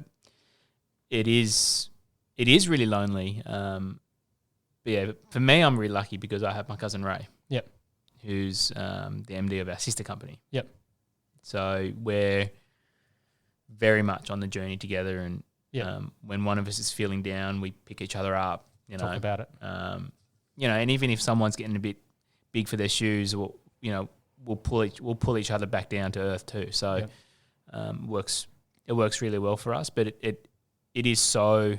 S2: it is really lonely. But yeah, for me, I'm really lucky because I have my cousin Ray.
S1: Yep.
S2: Who's the MD of our sister company.
S1: Yep.
S2: So we're very much on the journey together, and when one of us is feeling down, we pick each other up.
S1: Talk about it.
S2: And even if someone's getting a bit big for their shoes, we'll pull each other back down to earth too. So it works really well for us, but it is so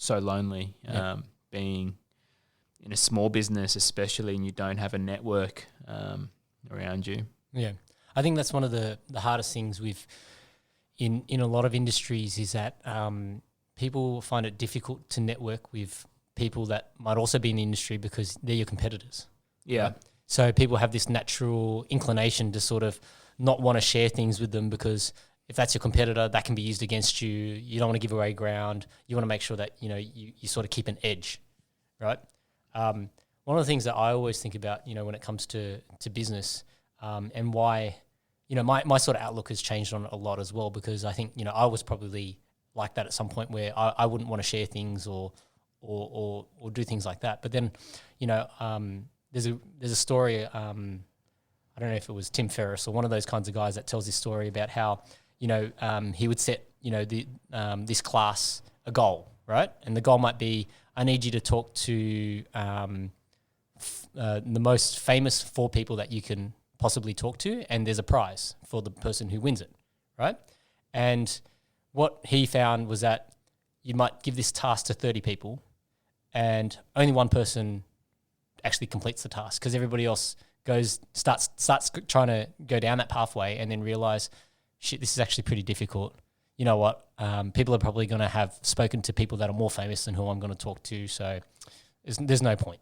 S2: lonely being in a small business, especially, and you don't have a network around you.
S1: Yeah, I think that's one of the hardest things in a lot of industries is that people find it difficult to network with people that might also be in the industry because they're your competitors.
S2: Yeah.
S1: Right? So people have this natural inclination to sort of not want to share things with them because if that's your competitor, that can be used against you. You don't want to give away ground. You want to make sure that, you sort of keep an edge, right? One of the things that I always think about, when it comes to business and why, my sort of outlook has changed on it a lot as well, because I think, I was probably like that at some point where I wouldn't want to share things or do things like that. But then, there's a story, I don't know if it was Tim Ferriss or one of those kinds of guys that tells this story about how, he would set, this class a goal, right? And the goal might be, I need you to talk to the most famous 4 people that you can possibly talk to, and there's a prize for the person who wins it, right? And what he found was that you might give this task to 30 people and only one person actually completes the task because everybody else starts trying to go down that pathway and then realize, shit, this is actually pretty difficult. You know what? People are probably going to have spoken to people that are more famous than who I'm going to talk to, so there's no point,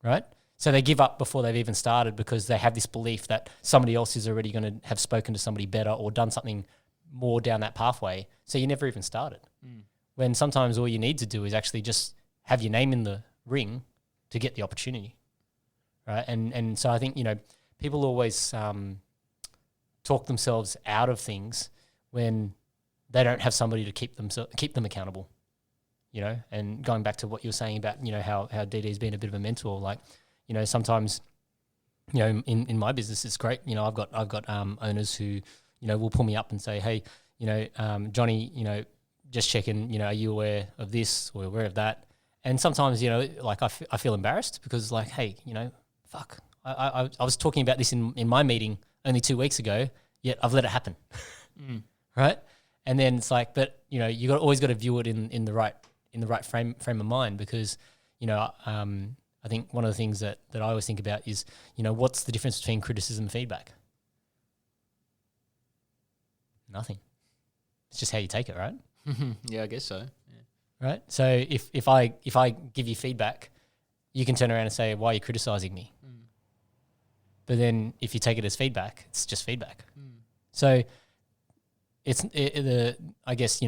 S1: right? So they give up before they've even started because they have this belief that somebody else is already going to have spoken to somebody better or done something more down that pathway, so you never even started. When sometimes all you need to do is actually just have your name in the ring to get the opportunity, right? And so I think, people always talk themselves out of things when they don't have somebody to keep them accountable, and going back to what you were saying about, how DD's been a bit of a mentor, like, sometimes, in my business, it's great. I've got owners who, will pull me up and say, hey, Johnny, just checking, are you aware of this or aware of that? And sometimes, like I feel embarrassed because like, hey, fuck, I was talking about this in my meeting only 2 weeks ago, yet I've let it happen. Right? And then it's like, but you always got to view it in the right frame of mind, because I think one of the things that I always think about is what's the difference between criticism and feedback? Nothing. It's just how you take it, right?
S2: Yeah, I guess so. Yeah.
S1: Right. So if I give you feedback, you can turn around and say, "Why are you criticizing me?" But then if you take it as feedback, it's just feedback. So I guess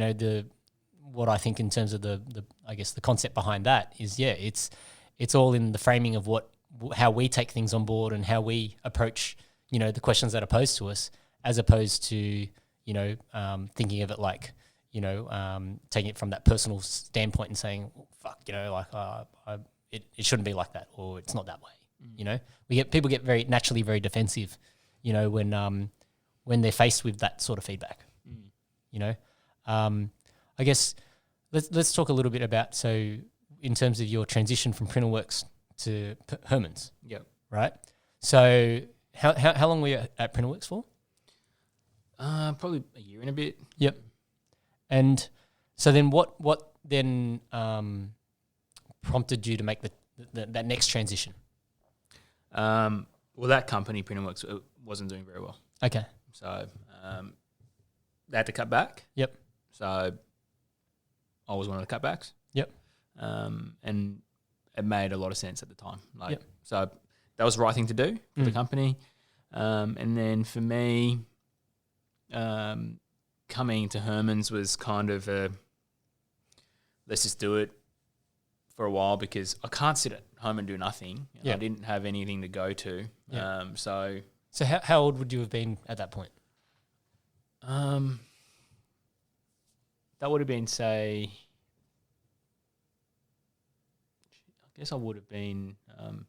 S1: what I think in terms of the I guess the concept behind that is, it's all in the framing of how we take things on board and how we approach the questions that are posed to us, as opposed to thinking of it like taking it from that personal standpoint and saying, fuck, it shouldn't be like that, or it's not that way. People get very naturally very defensive when they're faced with that sort of feedback. I guess let's talk a little bit about, so in terms of your transition from Printerworks to Herman's.
S2: Yep.
S1: Right. So how long were you at Printerworks for?
S2: Probably a year and a bit.
S1: Yep. And so then what then prompted you to make that next transition?
S2: Well, that company, Printerworks, wasn't doing very well.
S1: Okay.
S2: So they had to cut back.
S1: Yep.
S2: So I was one of the cutbacks.
S1: Yep.
S2: And it made a lot of sense at the time.
S1: Yep.
S2: So that was the right thing to do for the company. And then for me, coming to Herman's was kind of let's just do it for a while, because I can't sit at home and do nothing. I didn't have anything to go to.
S1: Yeah.
S2: So
S1: how old would you have been at that point?
S2: That would have been, say, I guess I would have been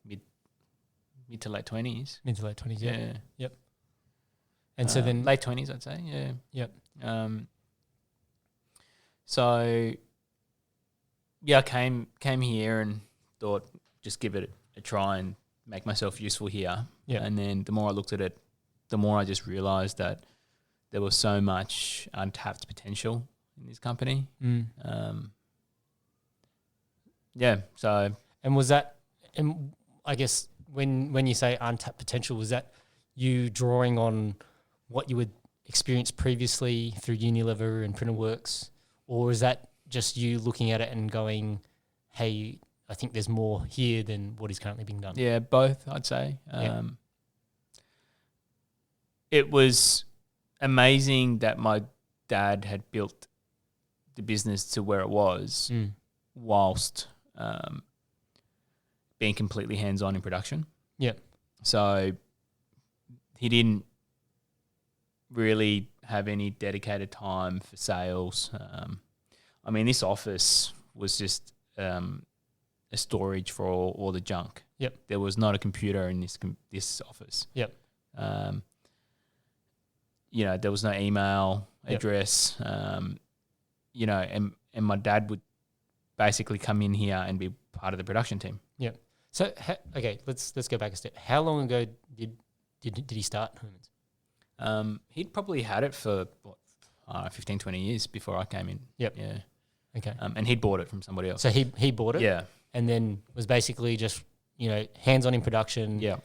S2: mid to late 20s.
S1: Mid to late 20s,
S2: Yeah.
S1: Yep. And so then
S2: late 20s, I'd say, yeah.
S1: Yep.
S2: So yeah, I came here and thought, just give it a try and make myself useful here.
S1: Yeah.
S2: And then the more I looked at it, the more I just realised that there was so much untapped potential in this company. Yeah. So,
S1: and was that, and I guess when you say untapped potential, was that you drawing on what you had experienced previously through Unilever and Printerworks, or is that just you looking at it and going, hey, I think there's more here than what is currently being done?
S2: Yeah, both, I'd say. It was amazing that my dad had built the business to where it was whilst being completely hands-on in production.
S1: Yeah.
S2: So he didn't really have any dedicated time for sales. I mean, this office was just a storage for all the junk.
S1: Yep.
S2: There was not a computer in this office.
S1: Yep.
S2: There was no email address. And my dad would basically come in here and be part of the production team.
S1: Yep. So okay, let's go back a step. How long ago did he start Herman's?
S2: He'd probably had it for 15, 20 years before I came in.
S1: Yep.
S2: Yeah.
S1: Okay.
S2: And he'd bought it from somebody else.
S1: So he bought it.
S2: Yeah.
S1: And then was basically just hands-on in production.
S2: Yeah.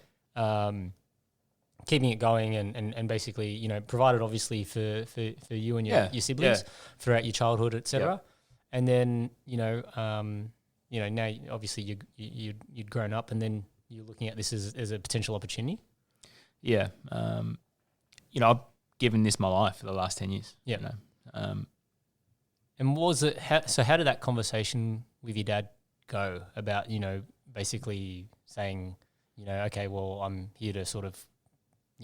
S1: Keeping it going and basically provided obviously for you and your siblings throughout your childhood, etc.
S2: Yeah.
S1: And then now obviously you'd grown up, and then you're looking at this as a potential opportunity.
S2: Yeah. I've given this my life for the last 10 years.
S1: Yeah. And was it how did that conversation with your dad go about basically saying okay, well, I'm here to sort of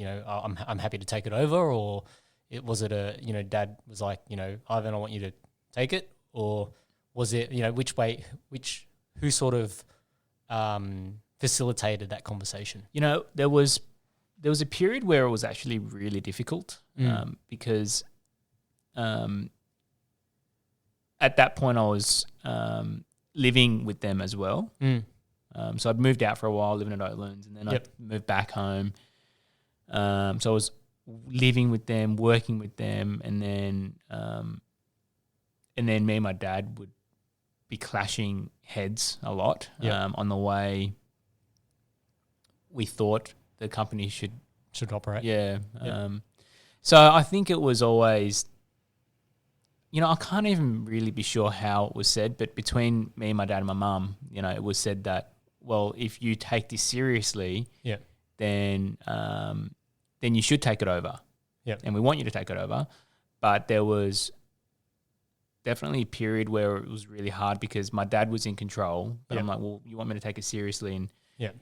S1: I'm happy to take it over, or was it dad was like Ivan, I want you to take it, or was it who sort of facilitated that conversation?
S2: There was a period where it was actually really difficult because at that point I was living with them as well. So I'd moved out for a while, living at Oatlands, and then I moved back home. So I was living with them, working with them, and then me and my dad would be clashing heads a lot on the way we thought the company should
S1: operate.
S2: Yeah. So I think it was always, I can't even really be sure how it was said, but between me and my dad and my mum, it was said that, well, if you take this seriously, then you should take it over.
S1: Yeah.
S2: And we want you to take it over. But there was definitely a period where it was really hard because my dad was in control. But I'm like, well, you want me to take it seriously? And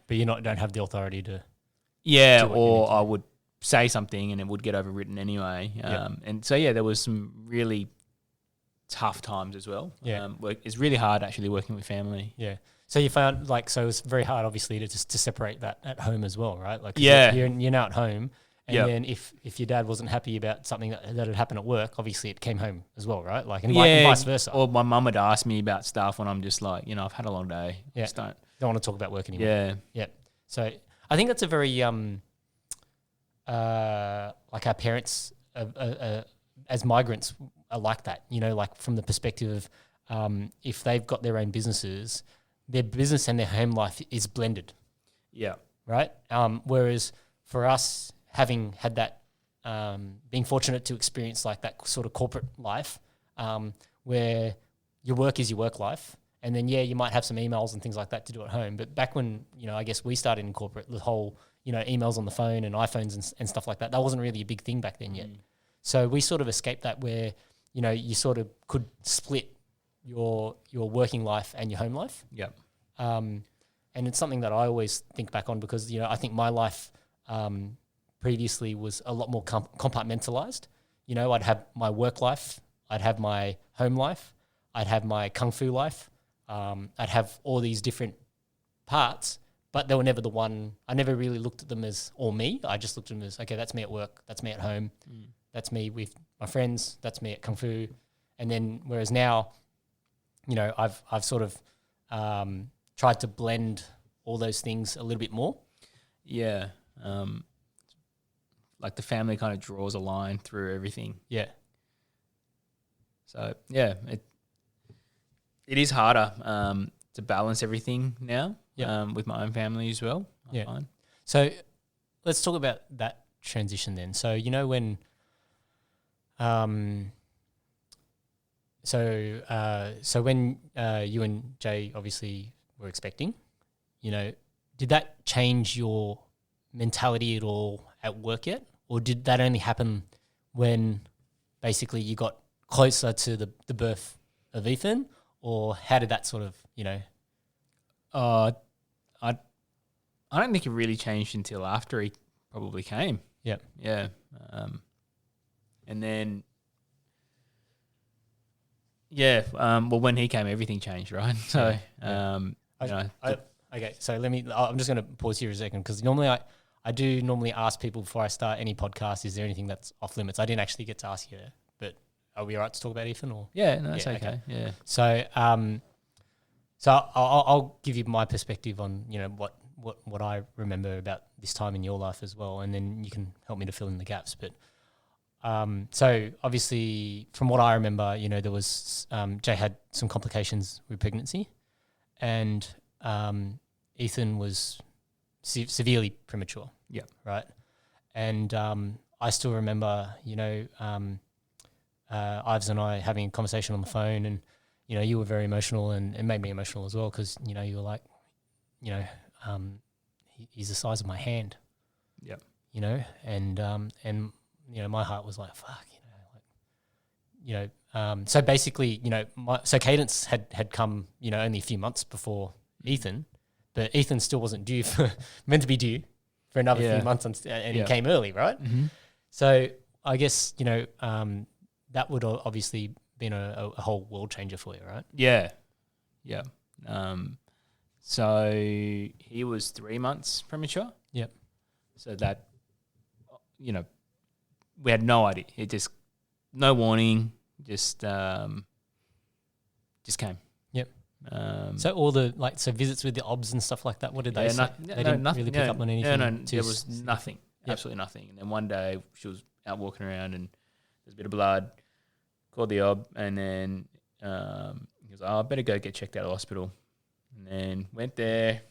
S1: but you don't have the authority to.
S2: Yeah, or I would say something and it would get overwritten anyway. And so, there was some really tough times as well. It's really hard actually working with family.
S1: Yeah. So you found so it's very hard obviously to separate that at home as well, right? Like you're now at home, and then if your dad wasn't happy about something that had happened at work, obviously it came home as well, right? Like and vice versa.
S2: Or my mum would ask me about stuff when I'm just like, I've had a long day.
S1: Yeah.
S2: Just don't
S1: want to talk about work anymore.
S2: Yeah.
S1: Yeah. So I think that's a very like our parents as migrants are like that, like from the perspective of if they've got their own businesses, their business and their home life is blended.
S2: Yeah.
S1: Right? Whereas for us, having had that, being fortunate to experience like that sort of corporate life where your work is your work life, and then, you might have some emails and things like that to do at home. But back when, I guess we started in corporate, the whole, emails on the phone and iPhones and stuff like that, that wasn't really a big thing back then yet. So we sort of escaped that where, you sort of could split your working life and your home life.
S2: Yeah.
S1: And it's something that I always think back on because, I think my life previously was a lot more compartmentalized. I'd have my work life, I'd have my home life, I'd have my kung fu life. I'd have all these different parts, but they were never the one. I never really looked at them as all me. I just looked at them as, okay, that's me at work, that's me at home, that's me with my friends, that's me at kung fu. And then whereas now, I've sort of tried to blend all those things a little bit more.
S2: Yeah. Like the family kind of draws a line through everything.
S1: Yeah.
S2: So, it is harder to balance everything now with my own family as well. I find.
S1: So let's talk about that transition then. So, when when you and Jay obviously were expecting, did that change your mentality at all at work yet? Or did that only happen when basically you got closer to the birth of Ethan? Or how did that sort of,
S2: I don't think it really changed until after he probably came.
S1: Yeah.
S2: Yeah. And then, well, when he came, everything changed, right? So,
S1: okay, so I'm just going to pause here a second because normally I do normally ask people before I start any podcast, is there anything that's off limits? I didn't actually get to ask you there, but are we all right to talk about Ethan? Or
S2: yeah, no, that's okay. Yeah.
S1: So, I'll give you my perspective on what I remember about this time in your life as well, and then you can help me to fill in the gaps. But so obviously, from what I remember, there was Jay had some complications with pregnancy, and Ethan was severely premature.
S2: Yeah.
S1: Right. And I still remember, Ives and I having a conversation on the phone, and you were very emotional, and it made me emotional as well because you were like, he's the size of my hand.
S2: Yeah.
S1: And my heart was like, fuck, so basically, so Cadence had come, only a few months before Ethan, but Ethan still wasn't meant to be due for another few months, and he came early, right?
S2: Mm-hmm.
S1: So I guess, that would obviously been a whole world changer for you, right?
S2: Yeah. Yeah. So he was 3 months premature.
S1: Yep.
S2: So that, we had no idea. It just, no warning, just, just came.
S1: Yep. So all the visits with the obs and stuff like that. What did they say? They didn't
S2: nothing,
S1: really pick up on anything.
S2: No, there was nothing, absolutely nothing. And then one day she was out walking around and there's a bit of blood. Called the ob, and then he was like, I better go get checked out of hospital. And then went there.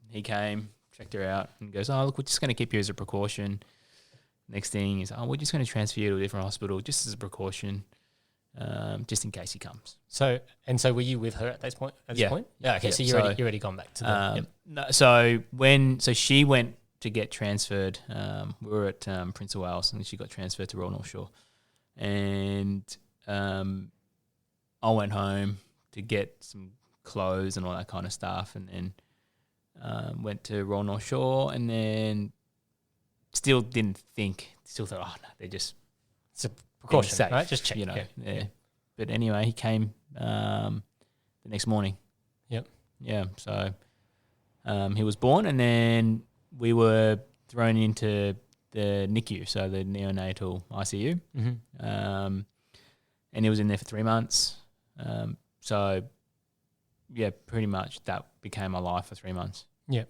S2: He came, checked her out, and goes, look, we're just going to keep you as a precaution. Next thing is, we're just going to transfer you to a different hospital just as a precaution, just in case he comes.
S1: So were you with her at this point? Yeah. Okay. So you already gone back to the.
S2: No, so she went to get transferred. We were at Prince of Wales, and she got transferred to Royal North Shore, and I went home to get some clothes and all that kind of stuff, and then went to Royal North Shore, and then still didn't think. Still thought, they're just
S1: it's a precaution,
S2: safe,
S1: right? Just check,
S2: Yeah. But anyway, he came the next morning.
S1: Yep.
S2: Yeah. So he was born, and then we were thrown into the NICU, so the neonatal ICU.
S1: Mm-hmm.
S2: And he was in there for 3 months. So yeah, pretty much that became my life for 3 months.
S1: Yeah.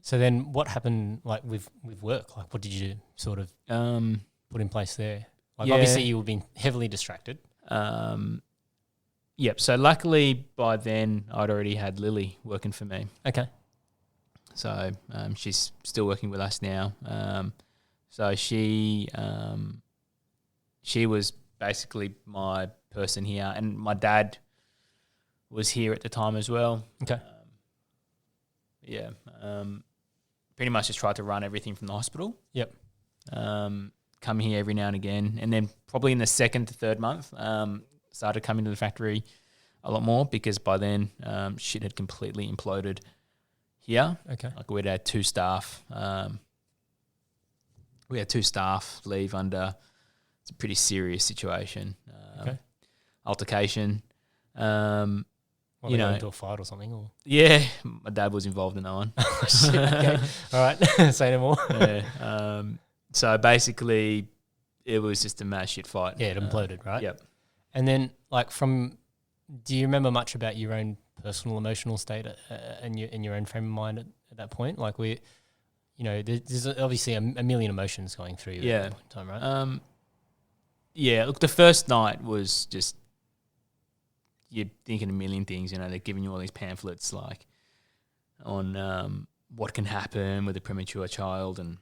S1: So then what happened with work? What did you sort of put in place there? Obviously you were being heavily distracted.
S2: Yep. So luckily by then I'd already had Lily working for me.
S1: Okay.
S2: So she's still working with us now. So she was basically my person here, and my dad was here at the time as well.
S1: Okay.
S2: Pretty much just tried to run everything from the hospital.
S1: Yep.
S2: Come here every now and again, and then probably in the second to third month, started coming to the factory a lot more, because by then shit had completely imploded here.
S1: Okay.
S2: We'd had 2 staff. We had 2 staff leave under. It's a pretty serious situation.
S1: Okay.
S2: Altercation.
S1: They got into a fight or something? Or?
S2: Yeah, my dad was involved in that one.
S1: Shit, okay. All right. Say no more.
S2: Yeah. So basically, it was just a mad shit fight.
S1: Yeah, it imploded, right?
S2: Yep.
S1: And then, do you remember much about your own personal emotional state and your own frame of mind at that point? There's obviously a million emotions going through you at that point in time, right?
S2: Yeah, look, the first night was just, you're thinking a million things, they're giving you all these pamphlets on what can happen with a premature child and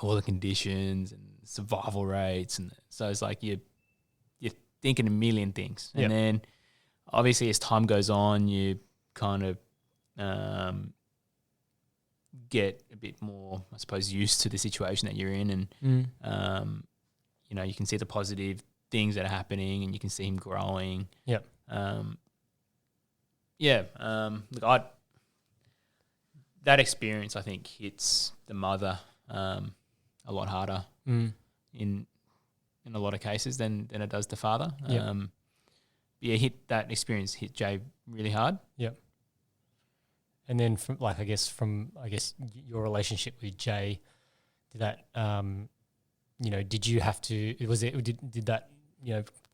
S2: all the conditions and survival rates. And so it's you're thinking a million things. And then obviously as time goes on, you kind of get a bit more, I suppose, used to the situation that you're in, and you can see the positive things that are happening, and you can see him growing.
S1: Yep.
S2: Look, that experience I think hits the mother a lot harder in a lot of cases than it does the father.
S1: Yep.
S2: That experience hit Jay really hard.
S1: Yep. And then from your relationship with Jay, did that did you have to? Did that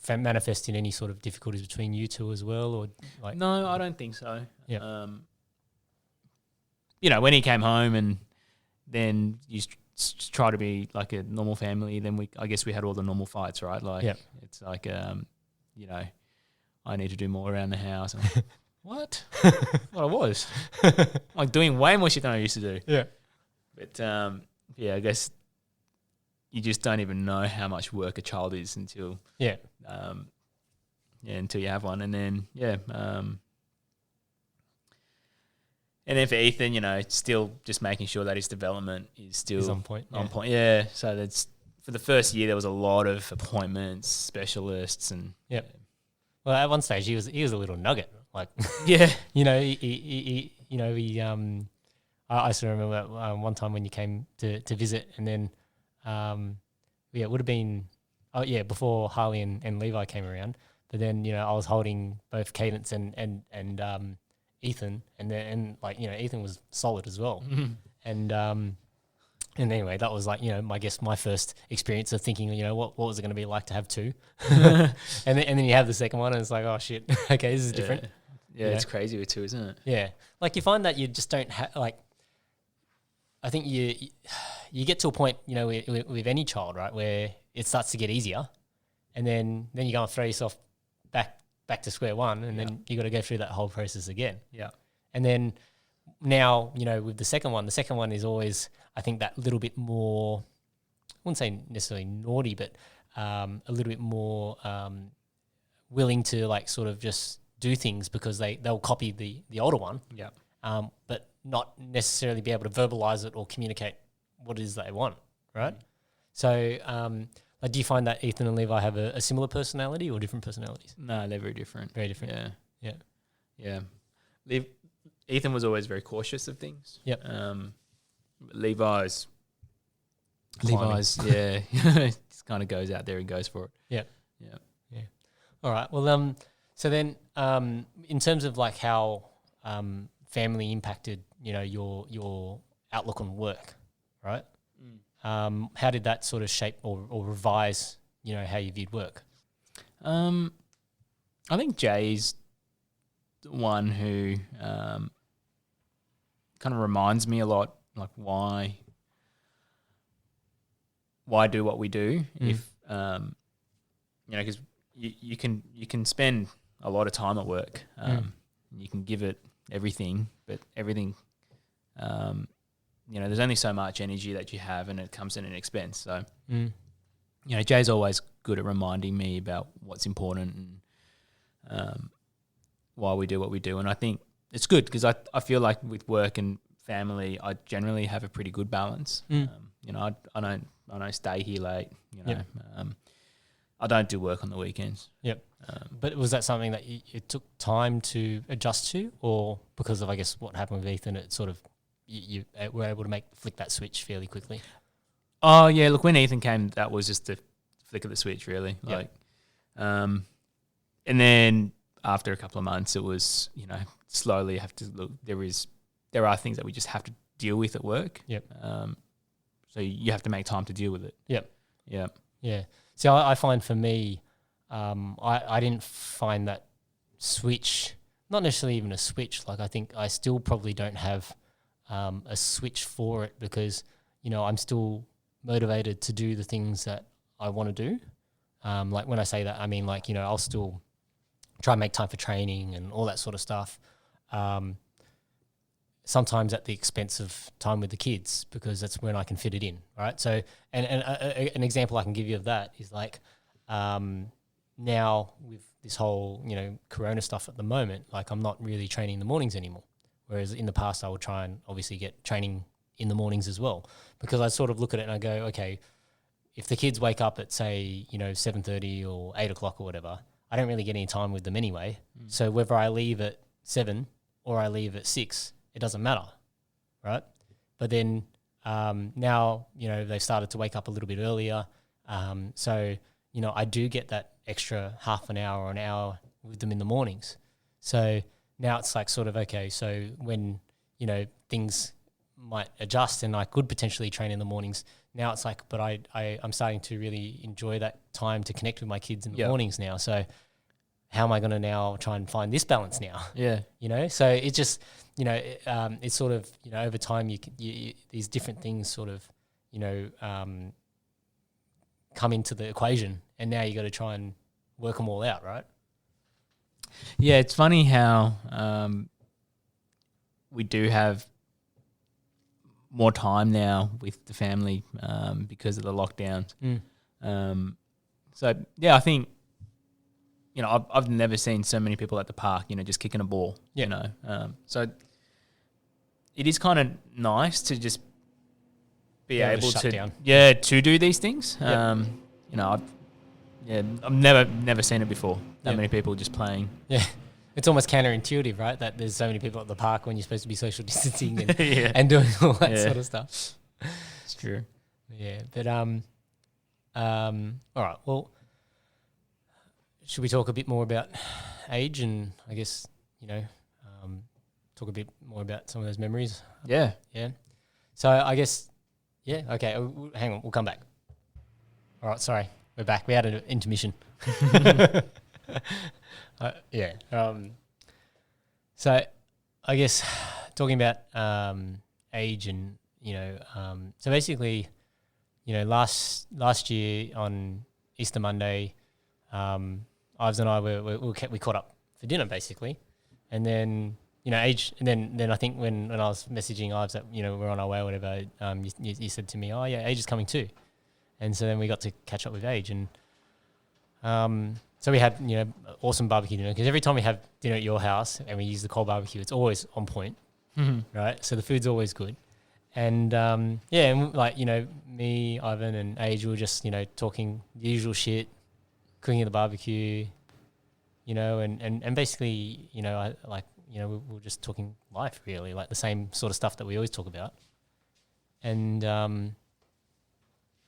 S1: manifest in any sort of difficulties between you two as well, or
S2: No, I don't think so.
S1: Yeah.
S2: When he came home and then you try to be like a normal family, then I guess we had all the normal fights, right? It's I need to do more around the house. What? Well, I was doing way more shit than I used to do.
S1: Yeah.
S2: But I guess you just don't even know how much work a child is until until you have one, and then and then for Ethan, it's still just making sure that his development is still
S1: on point.
S2: Yeah. So that's for the first year there was a lot of appointments, specialists, and
S1: Well, at one stage he was a little nugget. I still remember one time when you came to visit, and then it would have been before Harley and Levi came around. But then I was holding both Cadence and Ethan, and Ethan was solid as well.
S2: Mm-hmm.
S1: And And anyway, that was like, I guess my first experience of thinking, what was it going to be like to have two? and then you have the second one and it's like, oh shit, okay, this is different.
S2: Yeah, it's crazy with two, isn't it?
S1: Yeah. Like you find that you just don't have, like, I think you get to a point, with any child, right, where it starts to get easier, and then you go and throw yourself back to square one, and then you got to go through that whole process again.
S2: Yeah.
S1: And then now, with the second one is always, I think, that little bit more, I wouldn't say necessarily naughty, but a little bit more willing to like sort of just do things because they'll copy the older one.
S2: Yeah.
S1: But not necessarily be able to verbalize it or communicate what it is they want, right? So, like, do you find that Ethan and Levi have a similar personality or different personalities?
S2: No, they're very different.
S1: Very different.
S2: Yeah. Ethan was always very cautious of things.
S1: Yep.
S2: Levi's, yeah, just kind of goes out there and goes for it.
S1: Yeah.
S2: Yeah.
S1: All right. Well, so then, in terms of like how family impacted, your outlook on work, right? How did that sort of shape or revise, how you viewed work?
S2: I think Jay's the one who kind of reminds me a lot, like why do what we do if because you can spend a lot of time at work, you can give it everything, but everything there's only so much energy that you have, and it comes at an expense. So Jay's always good at reminding me about what's important and why we do what we do. And I think it's good because I feel like with work and family, I generally have a pretty good balance. I don't stay here late. I don't do work on the weekends.
S1: Yep. But was that something that it took time to adjust to, or because of, I guess, what happened with Ethan, it sort of you were able to flick that switch fairly quickly?
S2: Oh yeah, look, when Ethan came, that was just the flick of the switch, really.
S1: Yep.
S2: And then after a couple of months, it was slowly have to look. There are things that we just have to deal with at work.
S1: Yep.
S2: So you have to make time to deal with it.
S1: Yep.
S2: Yep.
S1: Yeah. So I find for me, I didn't find that switch, not necessarily even a switch. Like I think I still probably don't have a switch for it because, I'm still motivated to do the things that I want to do. Like when I say that, I mean like, I'll still try and make time for training and all that sort of stuff. Sometimes at the expense of time with the kids because that's when I can fit it in, right? So, and an example I can give you of that is like now with this whole, Corona stuff at the moment, like I'm not really training in the mornings anymore. Whereas in the past I would try and obviously get training in the mornings as well because I sort of look at it and I go, okay, if the kids wake up at say, 7:30 or 8 o'clock or whatever, I don't really get any time with them anyway. So whether I leave at 7 or I leave at 6, it doesn't matter, right? But then now, they've started to wake up a little bit earlier. So, I do get that extra half an hour or an hour with them in the mornings. So now it's like sort of, okay, so when, things might adjust and I could potentially train in the mornings, now it's like, but I'm starting to really enjoy that time to connect with my kids in the mornings now. So how am I going to now try and find this balance now?
S2: Yeah.
S1: So it just, it's sort of, over time you these different things sort of, come into the equation and now you got to try and work them all out, right?
S2: Yeah, it's funny how we do have more time now with the family because of the lockdowns. So, yeah, I think, I've never seen so many people at the park, just kicking a ball, So it is kind of nice to just be able to,
S1: down.
S2: To do these things. Yep. I've never seen it before. That many people just playing.
S1: Yeah. It's almost counterintuitive, right? That there's so many people at the park when you're supposed to be social distancing and, and doing all that sort of stuff.
S2: It's true.
S1: Yeah. But all right. Well, should we talk a bit more about age and I guess, talk a bit more about some of those memories?
S2: Yeah.
S1: Yeah. So I guess, Yeah. Okay. Hang on. We'll come back. All right. Sorry. We're back. We had an intermission. Yeah. So I guess talking about age and, so basically, last year on Easter Monday, Ives and I we caught up for dinner basically. And then, age, and then I think when I was messaging Ives that, we're on our way or whatever, you said to me, oh yeah, Age is coming too. And so then we got to catch up with Age, and so we had, awesome barbecue dinner, because every time we have dinner at your house and we use the cold barbecue, it's always on point, right? So the food's always good. And and like, me, Ivan and Age, we were just, talking the usual shit, cooking at the barbecue, and basically, we were just talking life really, like the same sort of stuff that we always talk about. And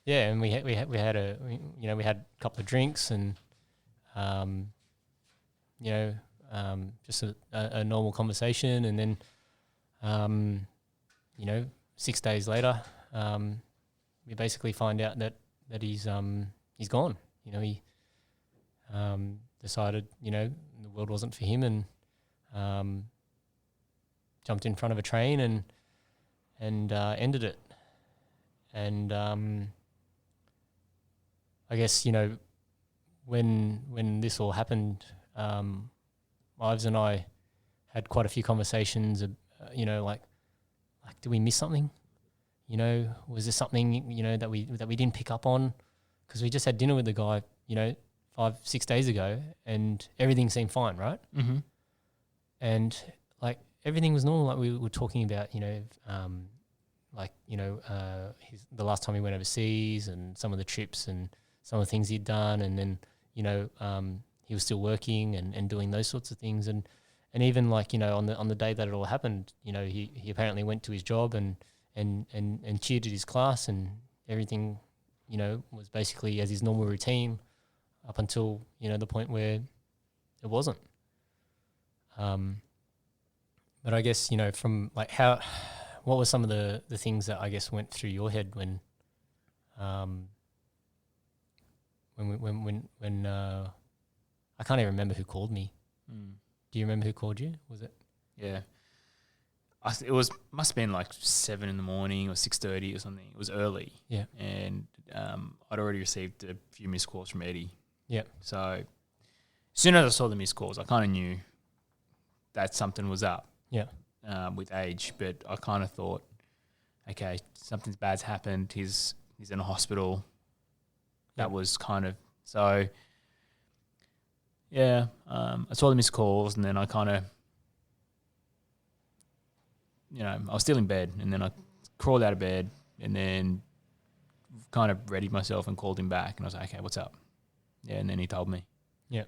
S1: and we had a couple of drinks, and just a normal conversation, and then 6 days later, we basically find out that he's gone. He decided the world wasn't for him, and jumped in front of a train and ended it. And I guess when this all happened, Ives and I had quite a few conversations. Like did we miss something? Was there something that we didn't pick up on? Because we just had dinner with the guy 5-6 days ago, and everything seemed fine, right?
S2: Mm-hmm.
S1: And like everything was normal. Like we were talking about, the last time he went overseas, and some of the trips and some of the things he'd done, and then he was still working and doing those sorts of things, and even like on the day that it all happened, he apparently went to his job and cheered at his class, and everything was basically as his normal routine up until the point where it wasn't. But I guess from like what were some of the things that I guess went through your head when I can't even remember who called me. Do you remember who called you? Was it?
S2: Yeah. It must have been like 7 a.m. or 6:30 or something. It was early.
S1: Yeah.
S2: And I'd already received a few missed calls from Eddie.
S1: Yeah.
S2: So as soon as I saw the missed calls, I kind of knew that something was up.
S1: Yeah.
S2: With Age, but I kind of thought, okay, something bad's happened. He's in a hospital. That was kind of so. Yeah, I saw the missed calls, and then I kind of, I was still in bed, and then I crawled out of bed, and then kind of readied myself and called him back, and I was like, okay, what's up? Yeah, and then he told me.
S1: Yeah.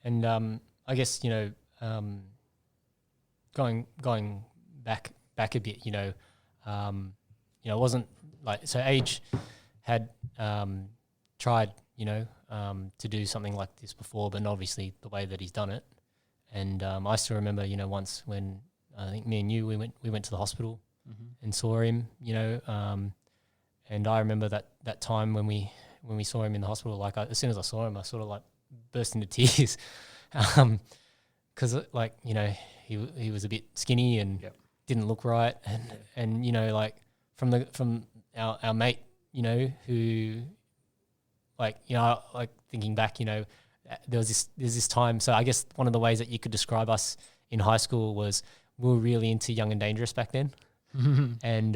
S1: And I guess going back a bit, it wasn't like, so Age had tried, to do something like this before, but not obviously the way that he's done it. And I still remember, once when I think me and you, we went to the hospital and saw him, and I remember that time when we saw him in the hospital, like as soon as I saw him, I sort of like burst into tears, because he was a bit skinny and didn't look right, and like from our mate, who like thinking back, there's this time. So I guess one of the ways that you could describe us in high school was we were really into Young and Dangerous back then, and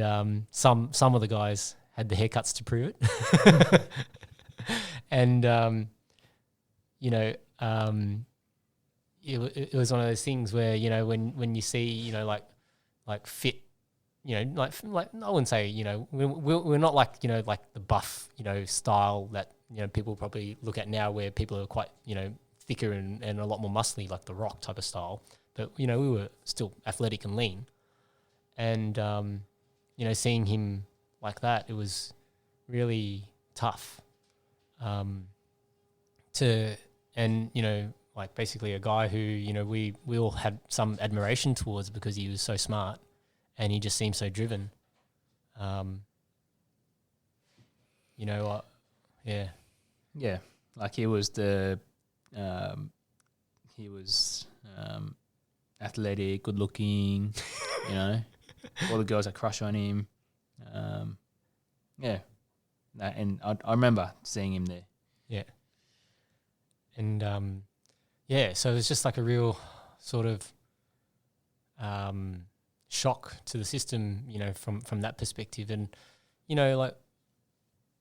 S1: some of the guys had the haircuts to prove it, and it was one of those things where when you see like fit, like I wouldn't say we're not like like the buff style that people probably look at now, where people are quite thicker and a lot more muscly, like the Rock type of style, but we were still athletic and lean, and seeing him like that, it was really tough like basically a guy who we all had some admiration towards because he was so smart and he just seemed so driven, you know, yeah.
S2: Yeah, like he was athletic, good looking, you know, all the girls had crush on him. Yeah, and I remember seeing him there.
S1: Yeah. And so it was just like a real sort of shock to the system, you know, from that perspective. And, you know, like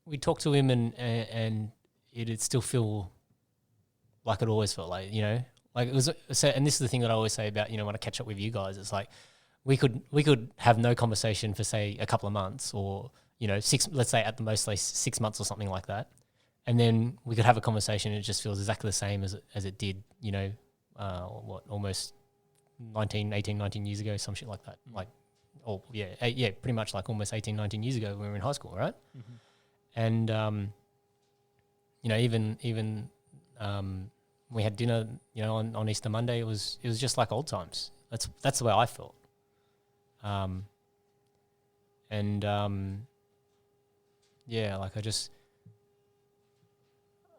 S1: we talked to him and it'd still feel like it always felt like, you know, like it was. So, and this is the thing that I always say about, you know, when I catch up with you guys, it's like we could have no conversation for say a couple of months or, you know, let's say at the most like 6 months or something like that. And then we could have a conversation and it just feels exactly the same as it did, you know, almost 19 years ago, some shit like that. Like, pretty much like almost 18, 19 years ago when we were in high school, right?
S2: Mm-hmm.
S1: And, you know, even we had dinner, you know, on Easter Monday, it was just like old times. That's the way I felt. Like I just,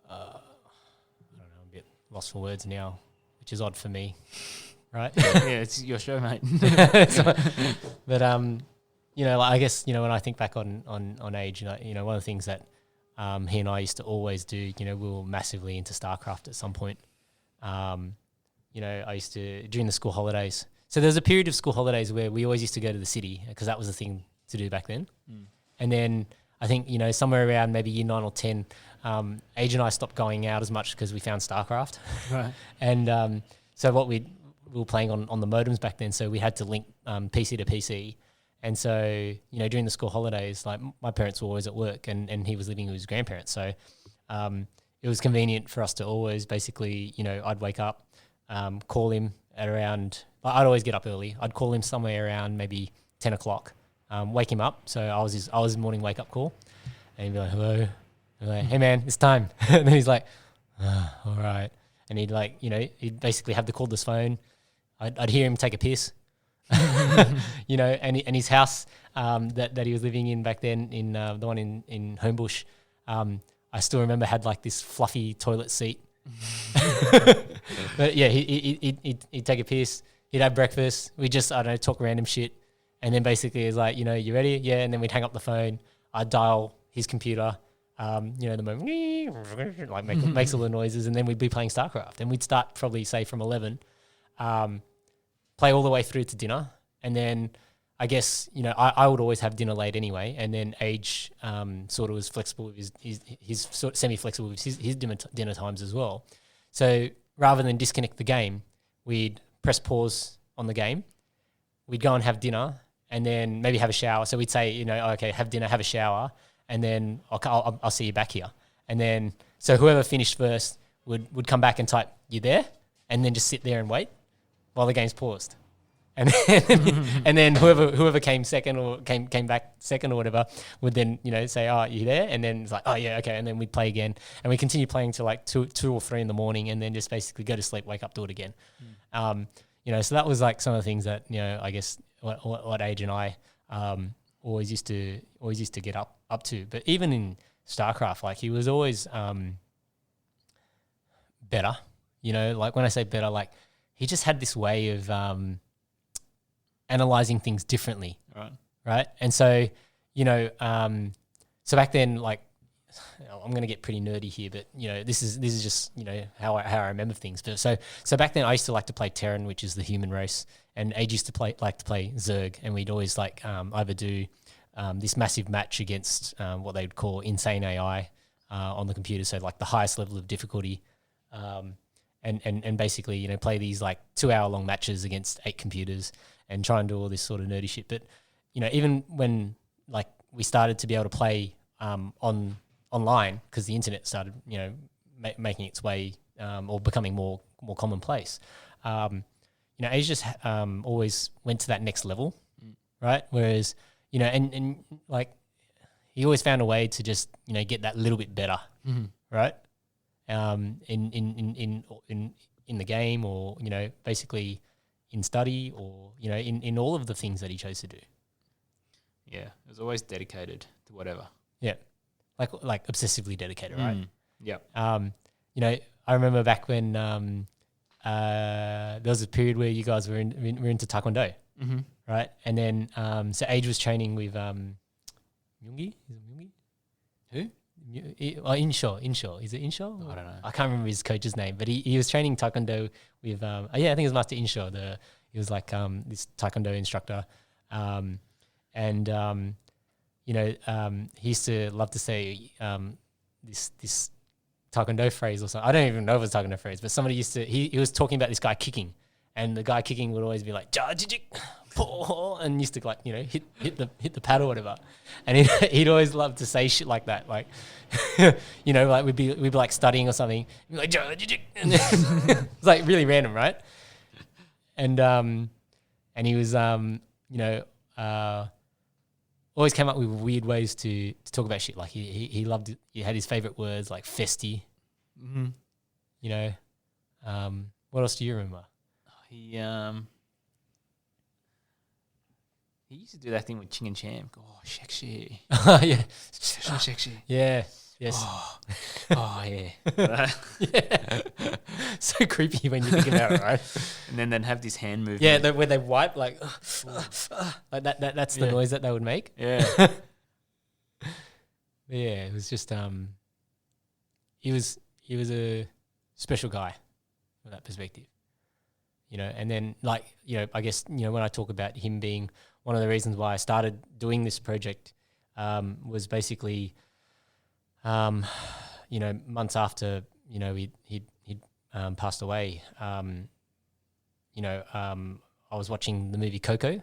S1: I don't know, I'm a bit lost for words now, which is odd for me, right?
S2: Yeah, it's your show, mate.
S1: But you know, like I guess, you know, when I think back on age, you know, one of the things that he and I used to always do, you know, we were massively into StarCraft at some point. You know, I used to during the school holidays. So there was a period of school holidays where we always used to go to the city because that was the thing to do back then. And then I think, you know, somewhere around maybe year 9 or 10, Age and I stopped going out as much because we found StarCraft.
S2: Right.
S1: And so we were playing on the modems back then, so we had to link PC to PC. And so, you know, during the school holidays, like my parents were always at work and he was living with his grandparents. So it was convenient for us to always basically, you know, I'd wake up, call him at around, I'd always get up early. I'd call him somewhere around maybe 10 o'clock, wake him up. So I was his morning wake up call and he'd be like, hello. I'd be like, hey man, it's time. And then he's like, all right. And he'd like, you know, he'd basically have the cordless phone. I'd hear him take a piss. You know, and his house that he was living in back then, in the one in Homebush, I still remember had like this fluffy toilet seat. But yeah, he'd take a piss, he'd have breakfast, we'd just, I don't know, talk random shit, and then basically it's like, you know, you ready? Yeah, and then we'd hang up the phone, I'd dial his computer, you know, the moment, like makes all the noises, and then we'd be playing StarCraft, and we'd start probably say from 11, play all the way through to dinner, and then I guess, you know, I would always have dinner late anyway, and then Age sort of was flexible with his sort of semi-flexible with his dinner times as well. So rather than disconnect the game, we'd press pause on the game, we'd go and have dinner, and then maybe have a shower. So we'd say, you know, okay, have dinner, have a shower, and then I'll see you back here. And then so whoever finished first would come back and type, you there? And then just sit there and wait while the game's paused. And then whoever came second or came back second or whatever would then, you know, say, oh, you there? And then it's like, oh yeah, okay. And then we'd play again, and we continue playing till like 2 or 3 in the morning, and then just basically go to sleep, wake up, do it again. You know, so that was like some of the things that, you know, I guess what Age and I always used to get up to. But even in StarCraft, like he was always better. You know, like when I say better, like he just had this way of analyzing things differently. Right. And so, you know, so back then, like, I'm going to get pretty nerdy here, but you know, this is just, you know, how I remember things. But so back then I used to like to play Terran, which is the human race, and Age used to like to play Zerg, and we'd always like either do this massive match against what they would call insane AI on the computer, so like the highest level of difficulty, and basically, you know, play these like 2-hour-long matches against 8 computers and try and do all this sort of nerdy shit. But you know, even when like we started to be able to play online, because the internet started, you know, making its way or becoming more commonplace. You know, Age just always went to that next level, right? Whereas, you know, and like he always found a way to just, you know, get that little bit better, right? In the game, or you know, basically in study, or you know, in all of the things that he chose to do.
S2: Yeah, it was always dedicated to whatever.
S1: Yeah. like obsessively dedicated, right?
S2: Yep.
S1: You know, I remember back when there was a period where you guys were into Taekwondo, right? And then so Age was training with Myungi. Is it Myungi?
S2: Who?
S1: Inshaw. Is it Inshaw?
S2: I don't know.
S1: I can't remember his coach's name, but he was training Taekwondo with I think it was Master Inshaw. He was like this Taekwondo instructor, you know, he used to love to say this Taekwondo phrase or something. I don't even know if it was a Taekwondo phrase, but somebody used to, he was talking about this guy kicking, and the guy kicking would always be like, and used to like, you know, hit the pad or whatever. And he'd always love to say shit like that. Like, you know, like we'd be like studying or something. He'd be like, and it's like really random, right? And he was, you know, always came up with weird ways to talk about shit. Like he loved it. He had his favorite words like festy. You know, what else do you remember?
S2: He used to do that thing with Ching and Cham. Oh, sexy.
S1: Yeah.
S2: Sexy.
S1: Yeah. Yes.
S2: Oh yeah.
S1: Yeah. So creepy when you think about it, right?
S2: And then they'd have this hand movement.
S1: Yeah, where they wipe like that. That's the noise that they would make.
S2: Yeah.
S1: Yeah, it was just he was a special guy from that perspective, you know. And then like, you know, I guess, you know, when I talk about him being one of the reasons why I started doing this project, was basically, you know, months after, you know, he'd passed away. You know, I was watching the movie Coco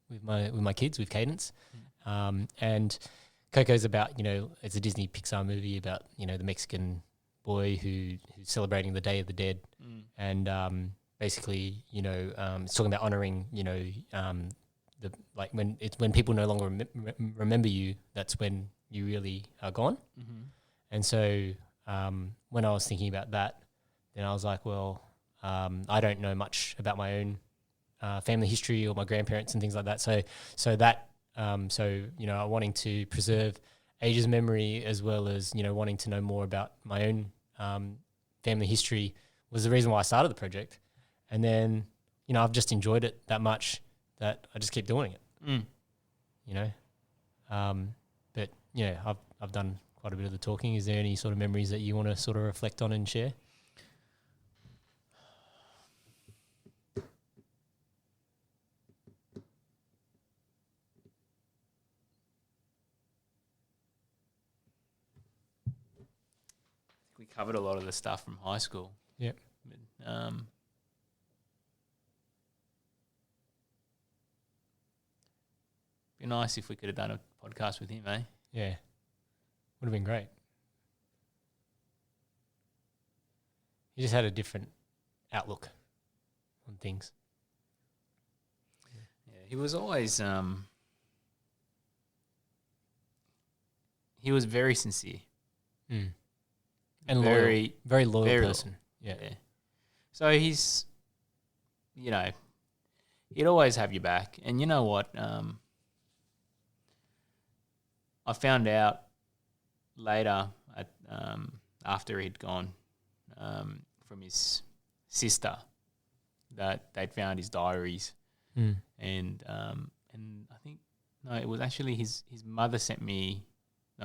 S1: with my kids, with Cadence, and Coco's about, you know, it's a Disney Pixar movie about, you know, the Mexican boy who's celebrating the Day of the Dead, and basically, you know, it's talking about honoring, you know, the like when people no longer remember you, that's when you really are gone. And so when I was thinking about that, then I was like, well, I don't know much about my own family history or my grandparents and things like that. So you know, wanting to preserve Age's memory as well as, you know, wanting to know more about my own family history was the reason why I started the project. And then, you know, I've just enjoyed it that much that I just keep doing it. You know, but yeah, I've done quite a bit of the talking. Is there any sort of memories that you want to sort of reflect on and share?
S2: We covered a lot of the stuff from high school.
S1: Yep.
S2: But, be nice if we could have done a podcast with him, eh?
S1: Yeah. Would have been great. He just had a different outlook on things.
S2: Yeah, he was always he was very sincere.
S1: And
S2: very
S1: loyal person.
S2: Yeah. So he's, you know, he'd always have your back. And you know what? I found out later after he'd gone from his sister that they'd found his diaries, and I think it was actually his mother sent me,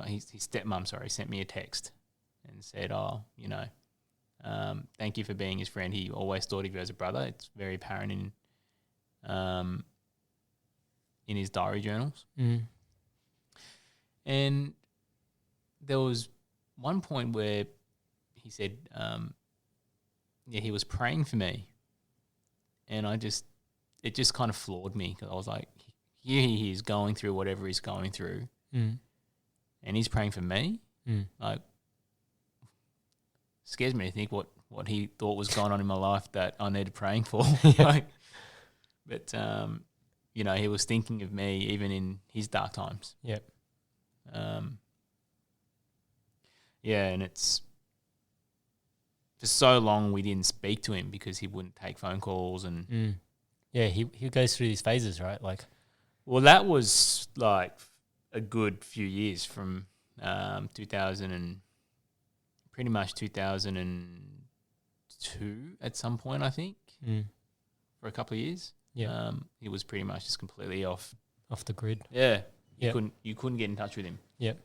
S2: his stepmom, sent me a text and said, "Oh, you know, thank you for being his friend. He always thought of you as a brother. It's very apparent in his diary journals." And there was one point where he said, he was praying for me. And it just kind of floored me, because I was like, here he is going through whatever he's going through. And he's praying for me. Like, scares me to think what he thought was going on in my life that I needed praying for. But, you know, he was thinking of me even in his dark times.
S1: Yep.
S2: Yeah, and it's for so long we didn't speak to him because he wouldn't take phone calls and
S1: yeah, he goes through these phases, right? Like,
S2: well, that was like a good few years from pretty much 2002 at some point, I think, for a couple of years.
S1: Yeah.
S2: He was pretty much just completely off
S1: the grid.
S2: Yeah.
S1: Yep.
S2: You couldn't get in touch with him.
S1: Yep.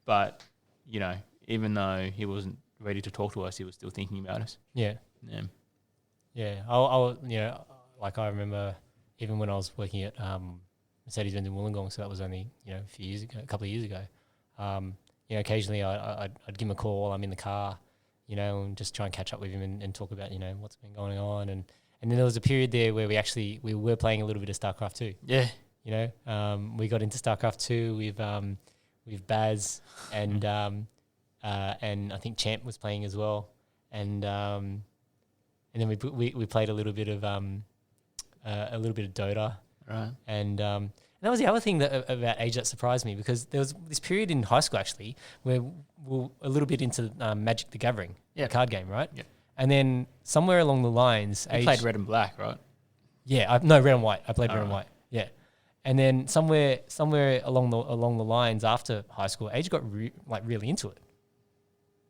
S2: But, you know, even though he wasn't ready to talk to us, he was still thinking about us.
S1: Yeah.
S2: Yeah.
S1: Yeah. I'll you know, like I remember even when I was working at Mercedes-Benz in Wollongong, so that was only, you know, a couple of years ago. You know, occasionally I'd give him a call while I'm in the car, you know, and just try and catch up with him and talk about, you know, what's been going on. And then there was a period there where we were playing a little bit of StarCraft 2.
S2: Yeah.
S1: You know, we got into StarCraft 2 with Baz and I think Champ was playing as well. And then we played a little bit of Dota.
S2: Right.
S1: And that was the other thing about age that surprised me, because there was this period in high school actually where we were a little bit into Magic the Gathering, the card game, right?
S2: Yeah.
S1: And then somewhere along the lines,
S2: You played Red and Black, right?
S1: Yeah, Red and White. I played Red and White. Yeah. And then somewhere along the lines after high school, Age got really into it,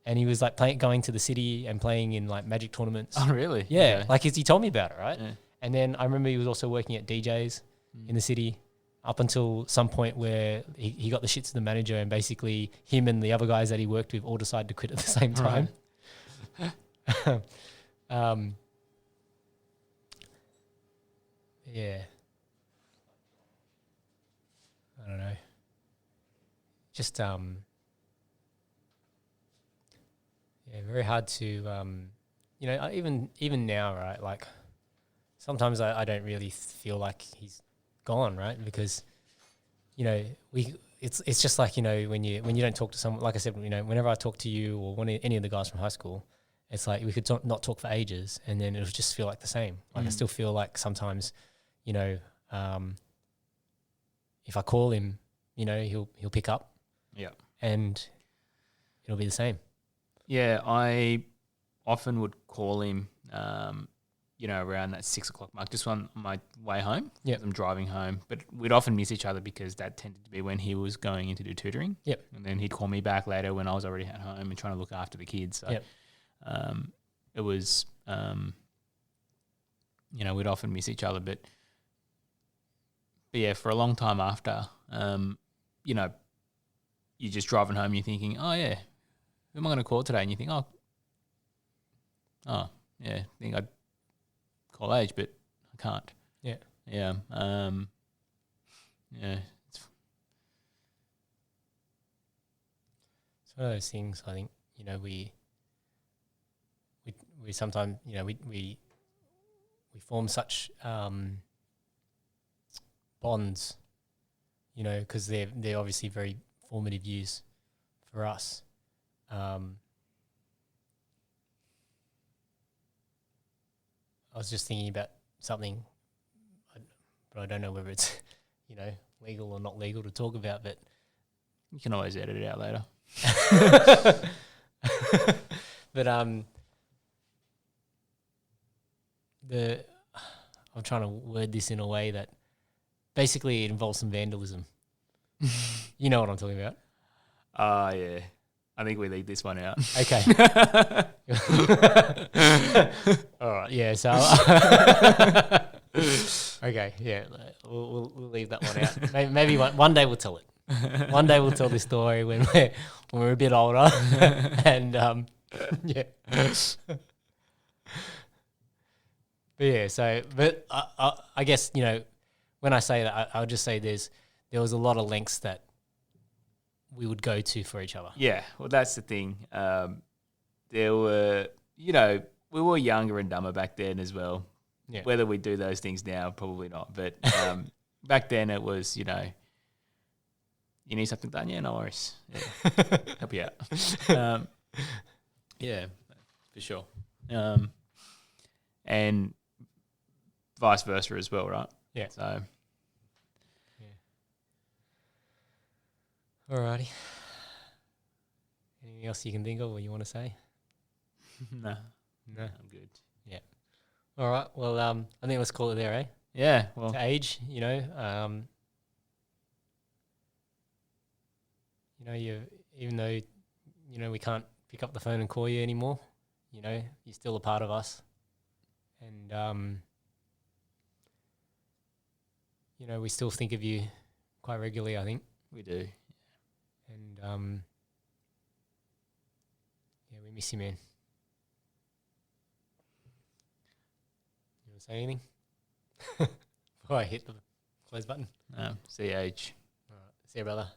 S1: and he was like going to the city and playing in like Magic tournaments.
S2: Oh, really?
S1: Yeah, like he told me about it, right?
S2: Yeah.
S1: And then I remember he was also working at DJs in the city up until some point where he got the shits to the manager, and basically him and the other guys that he worked with all decided to quit at the same time. Right. Yeah. I don't know. Just very hard to you know, even now, right? Like sometimes I don't really feel like he's gone, right? Because, you know, it's just like, you know, when you don't talk to someone, like I said, you know, whenever I talk to you or any of the guys from high school, it's like we could not talk for ages, and then it'll just feel like the same. Like I still feel like sometimes, you know, if I call him, you know, he'll pick up. Yeah. And it'll be the same.
S2: Yeah, I often would call him, you know, around that 6 o'clock mark, just on my way home.
S1: Yeah.
S2: I'm driving home. But we'd often miss each other because that tended to be when he was going in to do tutoring.
S1: Yep.
S2: And then he'd call me back later when I was already at home and trying to look after the kids. So it was, you know, we'd often miss each other. But yeah, for a long time after, you know, you're just driving home, you're thinking, oh, yeah, who am I going to call today? And you think, oh, yeah, I think I'd call Age, but I can't.
S1: Yeah.
S2: Yeah. Yeah.
S1: It's one of those things, I think, you know, we sometimes, you know, we form such bonds, you know, because they're obviously very formative years for us. I was just thinking about something, but I don't know whether it's, you know, legal or not legal to talk about, but
S2: you can always edit it out later.
S1: But I'm trying to word this in a way that basically it involves some vandalism. You know what I'm talking about?
S2: Yeah. I think we leave this one out.
S1: Okay. All right. Yeah. So. Okay. Yeah. We'll leave that one out. Maybe one day we'll tell it. One day we'll tell this story when we're a bit older, and yeah. But yeah. So, but I guess, you know, when I say that, I'll just say there was a lot of lengths that we would go to for each other.
S2: Yeah, well, that's the thing. There were, you know, we were younger and dumber back then as well.
S1: Yeah.
S2: Whether we do those things now, probably not. But back then it was, you know, you need something done? Yeah, no worries. Yeah. Help you out. Yeah, for sure. And vice versa as well, right?
S1: Yeah.
S2: So.
S1: Alrighty. Anything else you can think of or you want to say?
S2: No.
S1: I'm
S2: good.
S1: Yeah. All right. Well, I think let's call it there, eh?
S2: Yeah. Well,
S1: to Age, you know, even though we can't pick up the phone and call you anymore, you're still a part of us, and we still think of you quite regularly, I think.
S2: We do.
S1: And we miss you, man. You want to say anything before I hit the close button?
S2: CH.
S1: All right, see you, brother.